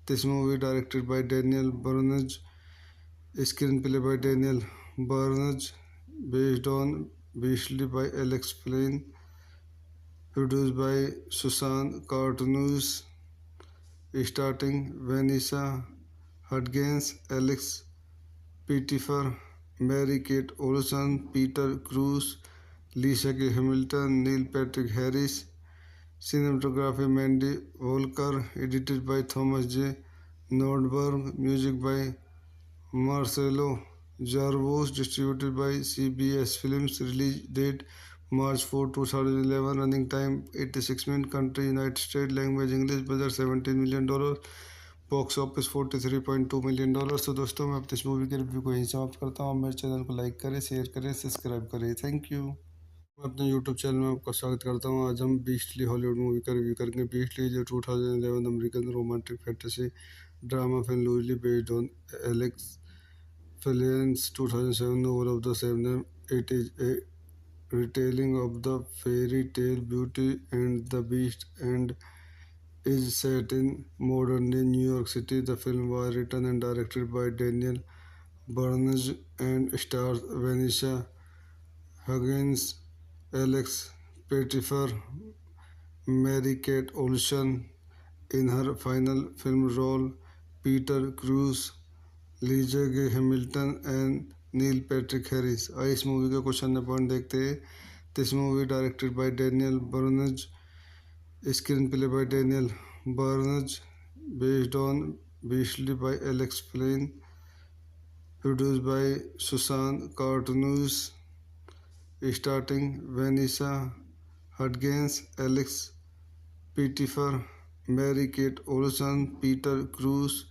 This movie directed by Daniel Barnz, screenplay by Daniel Barnz, based on Beastly by Alex Flinn, produced by Susan Cartsonis, starting Vanessa Hudgens, Alex Pettyfer, Mary Kate Olsen, Peter Krause, Lisa के Hamilton, Neil Patrick Harris. Cinematography Mandy Walker, edited by Thomas J Nordberg, music by Marcelo Zarvos, distributed bye CBS films. Release date March 4, 2011, running time 86 minute, country united state, language English, budget $17 million, box office $43.2 million. तो दोस्तों मैं अपने इस movie के review को यहीं समाप्त करता हूँ। मेरे चैनल को लाइक करें, शेयर करें, सब्सक्राइब करें। Thank you. मैं अपने यूट्यूब चैनल में आपका स्वागत करता हूँ। आज हम बीस्टली हॉलीवुड मूवी का रिव्यू करेंगे। बीस्टली जो 2011 American romantic fantasy drama film loosely based on Alex Fellion's 2007 novel of the same name. It is a retelling of the fairy tale Beauty and the Beast and is set in modern-day New York City. The film was written and directed by Daniel Barnes and stars Vanessa Hudgens, Alex Pettyfer, Mary-Kate Olsen in her final film role, Peter Crews, Lisa के Hamilton and Neil Patrick Harris. आइए इस movie का question point देखते हैं। This movie directed by Daniel Barnz, screenplay by Daniel Barnz, based on Beastly by Alex Flinn, produced by Susan Cartsonis, starting Vanessa Hudgens, Alex Pettyfer, Mary Kate Olsen, Peter Krause,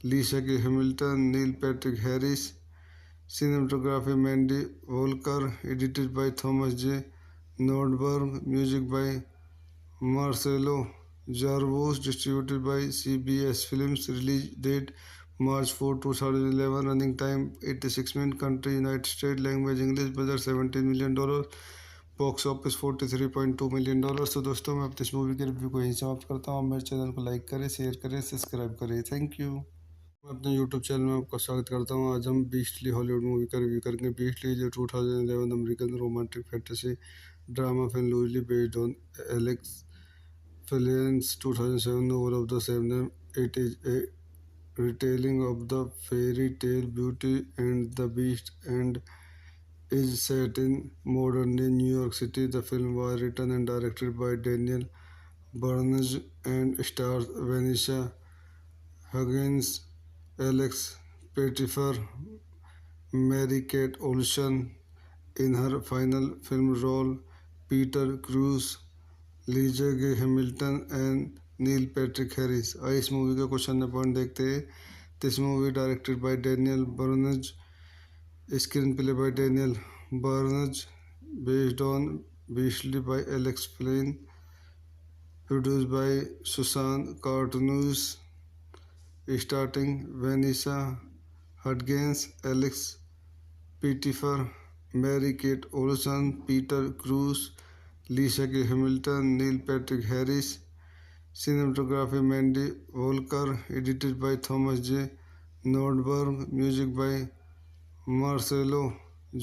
Lisa के Hamilton, Neil Patrick Harris. Cinematography Mandy Walker, edited by Thomas J Nordberg, music by Marcelo Zarvos, distributed bye CBS films. Release date March 4, 2011, running time 86 minute, country united state, language English, budget $17 million, box office $43.2 million. तो दोस्तों मैं अपने इस movie के review को यहीं समाप्त करता हूँ। मेरे चैनल को लाइक करें, शेयर करें, सब्सक्राइब करें। Thank you. मैं अपने यूट्यूब चैनल में आपका स्वागत करता हूँ। आज हम बीस्टली हॉलीवुड मूवी का रिव्यू करेंगे। बीस्टली जो 2011 American romantic fantasy drama film loosely based on Alex Fellowes' 2007 novel of the same name. It is a retelling of the fairy tale Beauty and the Beast and is set in modern-day New York City. The film was written and directed by Daniel Barnage and stars Vanessa Hudgens, Alex Pettyfer, Mary-Kate Olsen in her final film role, Peter Crews, Lisa Gay Hamilton and Neil Patrick Harris. आइए इस movie का question point देखते हैं। This movie directed by Daniel Barnz, screenplay by Daniel Barnz, based on Beastly by Alex Flinn, produced by Susan Cartsonis, starting Vanessa Hudgens, Alex Pettyfer, Mary Kate Olsen, Peter Krause, Lisa के Hamilton, Neil Patrick Harris. Cinematography Mandy Walker, edited by Thomas J Nordberg, music by Marcelo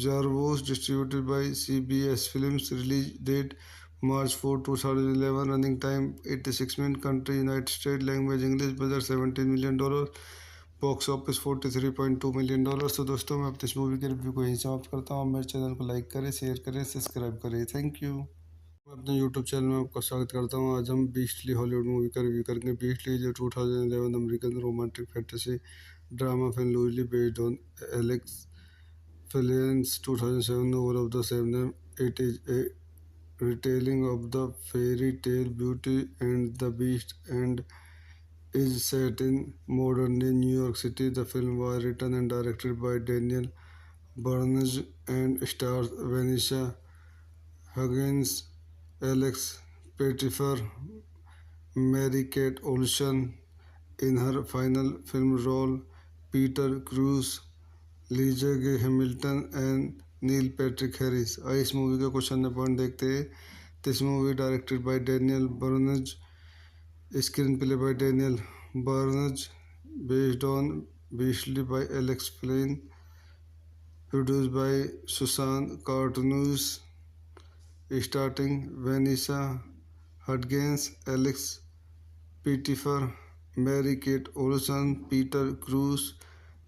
Zarvos, distributed bye CBS films. Release date March 4, 2011, running time 86 minute, country united state, language English, budget $17 million, box office $43.2 million. तो दोस्तों मैं अपने इस movie के review को यहीं समाप्त करता हूँ। मेरे चैनल को लाइक करें, शेयर करें, सब्सक्राइब करें। Thank you. मैं अपने यूट्यूब चैनल में आपका स्वागत करता हूँ। आज हम बीस्टली हॉलीवुड मूवी का रिव्यू करेंगे। बीस्टली जो 2011 American romantic fantasy drama film loosely based on Alex Fellowes' 2007 novel of the same name. It is a retelling of the fairy tale Beauty and the Beast and is set in modern-day New York City. The film was written and directed by Daniel Barnage and stars Vanessa Hudgens, Alex Pettyfer, Mary-Kate Olsen in her final film role, Peter Crews, Lisa Gay Hamilton and Neil Patrick Harris. आइए इस movie का question point देखते हैं। This movie directed by Daniel Barnz, screenplay by Daniel Barnz, based on Beastly by Alex Flinn, produced by Susan Cartsonis, starting Vanessa Hudgens, Alex Pettyfer, Mary Kate Olsen, Peter Krause,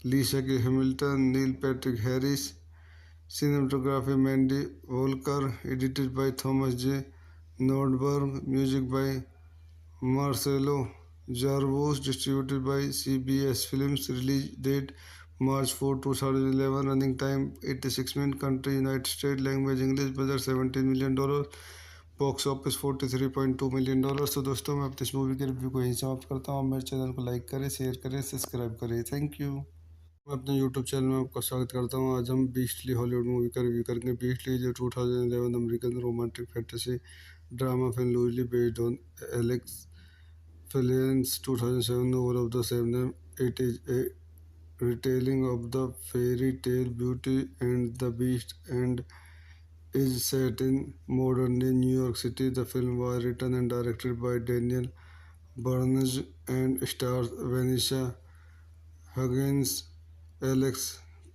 Lisa के Hamilton, Neil Patrick Harris. Cinematography Mandy Walker, edited by Thomas J Nordberg, music by Marcelo Zarvos, distributed bye CBS films. Release date March 4, 2011, running time 86 minute, country united state, language English, budget $17 million, box office $43.2 million. तो दोस्तों मैं अपने इस movie के review को यहीं समाप्त करता हूँ। मेरे चैनल को लाइक करें, शेयर करें, सब्सक्राइब करें। Thank you. मैं अपने यूट्यूब चैनल में आपका स्वागत करता हूँ। आज हम बीस्टली हॉलीवुड मूवी का रिव्यू करेंगे। बीस्टली जो 2011 American romantic fantasy drama film loosely based on Alex Fellowes' 2007 novel of the same name. It is a retelling of the fairy tale Beauty and the Beast and is set in modern-day New York City. The film was written and directed by Daniel Barnage and stars Vanessa Hudgens, Alex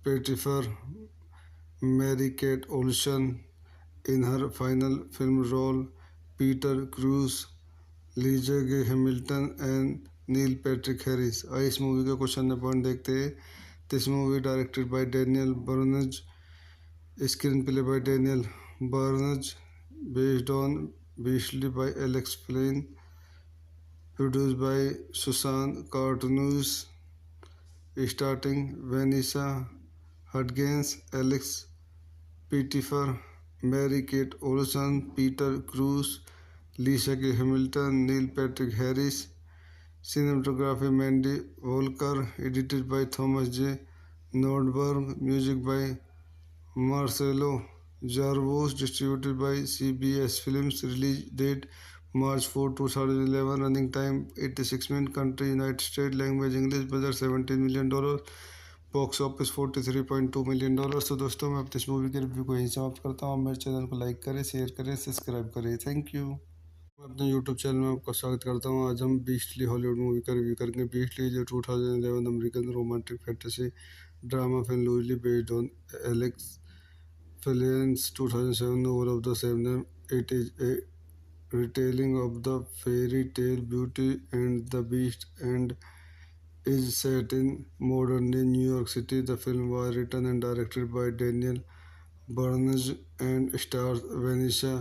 Pettyfer, Mary-Kate Olsen in her final film role, Peter Crews, Lisa Gay Hamilton and Neil Patrick Harris. आइए इस movie का question point देखते हैं। This movie directed by Daniel Barnz, screenplay by Daniel Barnz, based on Beastly by Alex Flinn, produced by Susan Cartsonis, starting Vanessa Hudgens, Alex Pettyfer, Mary Kate Olsen, Peter Krause, Lisa के Hamilton, Neil Patrick Harris. Cinematography Mandy Walker, edited by Thomas J Nordberg, music by Marcelo Zarvos, distributed bye CBS films. Release date March 4, 2011, running time 86 minute, country united state, language English, budget $17 million, box office $43.2 million. तो दोस्तों मैं अपने इस movie के review को यहीं समाप्त करता हूँ। मेरे चैनल को लाइक करें, शेयर करें, सब्सक्राइब करें। Thank you. मैं अपने यूट्यूब चैनल में आपका स्वागत करता हूँ। आज हम बीस्टली हॉलीवुड मूवी का रिव्यू करेंगे। बीस्टली जो 2011 American romantic fantasy drama film loosely based on Alex Fellowes' 2007 novel of the same name. It is a retelling of the fairy tale Beauty and the Beast and is set in modern-day New York City. The film was written and directed by Daniel Barnage and stars Vanessa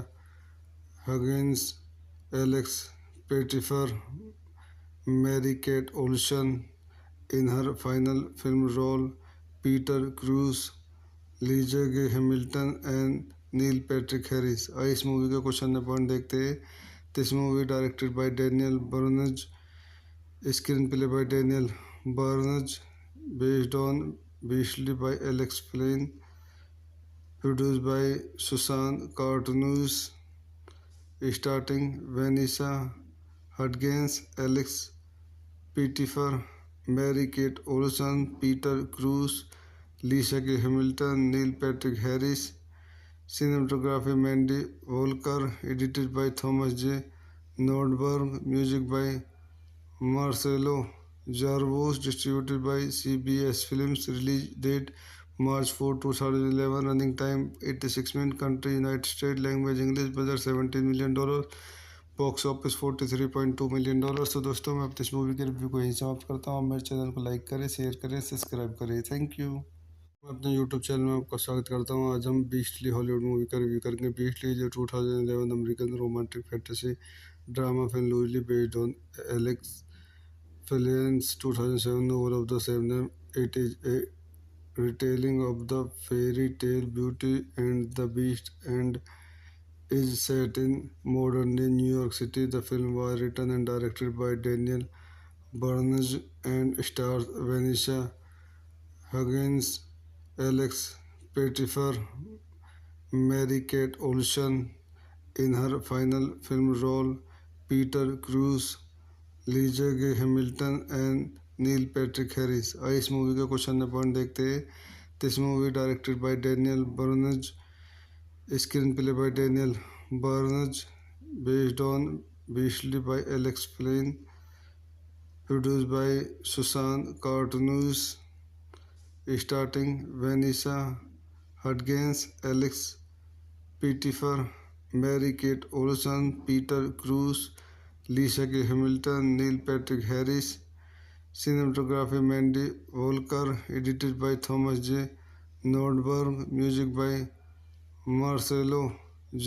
Hudgens, Alex Pettyfer, Mary-Kate Olsen in her final film role, Peter Crews, Lisa के Hamilton and Neil Patrick Harris. आइए इस movie का question point देखते हैं। This movie directed by Daniel Barnz, screenplay by Daniel Barnz, based on Beastly by Alex Flinn, produced by Susan Cartsonis, starting Vanessa Hudgens, Alex Pettyfer, Mary Kate Olsen, Peter Krause, Lisa के Hamilton, Neil Patrick Harris. Cinematography Mandy Walker, edited by Thomas J Nordberg, music by Marcelo Zarvos, distributed bye CBS films. Release date March 4, 2011, running time 86 minute, country united state, language English, budget $17 million, box office $43.2 million. तो दोस्तों मैं अपनी इस movie के review को यहीं समाप्त करता हूँ। मेरे चैनल को लाइक करें, शेयर करें, सब्सक्राइब करें। Thank you. मैं अपने यूट्यूब चैनल में आपका स्वागत करता हूँ। आज हम बीस्टली हॉलीवुड मूवी का रिव्यू करेंगे। बीस्टली जो 2011 American romantic fantasy drama film loosely based on Alex Fellowes' 2007 novel of the same name. It is a retelling of the fairy tale Beauty and the Beast and is set in modern-day New York City. The film was written and directed by Daniel Barnage and stars Vanessa Hudgens, Alex Pettyfer, Mary-Kate Olsen in her final film role, Peter Crews, Lisa के Hamilton and Neil Patrick Harris. आइए इस movie का question point देखते हैं। This movie directed by Daniel Barnz, screenplay by Daniel Barnz, based on Beastly by Alex Flinn, produced by Susan Cartsonis, starting Vanessa Hudgens, Alex Pettyfer, Mary Kate Olsen, Peter Krause, Lisa के Hamilton, Neil Patrick Harris. Cinematography Mandy Walker, edited by Thomas J Nordberg, music by Marcelo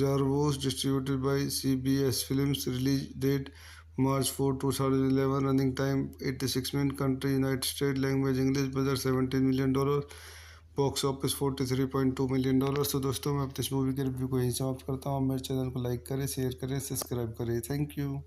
Zarvos, distributed bye CBS films. Release date March 4, 2011, running time 86 minute, country united state, language English, budget $17 million, box office $43.2 million. तो दोस्तों मैं अपनी इस movie के review को यहीं समाप्त करता हूँ। मेरे चैनल को लाइक करें, शेयर करें, सब्सक्राइब करें। Thank you.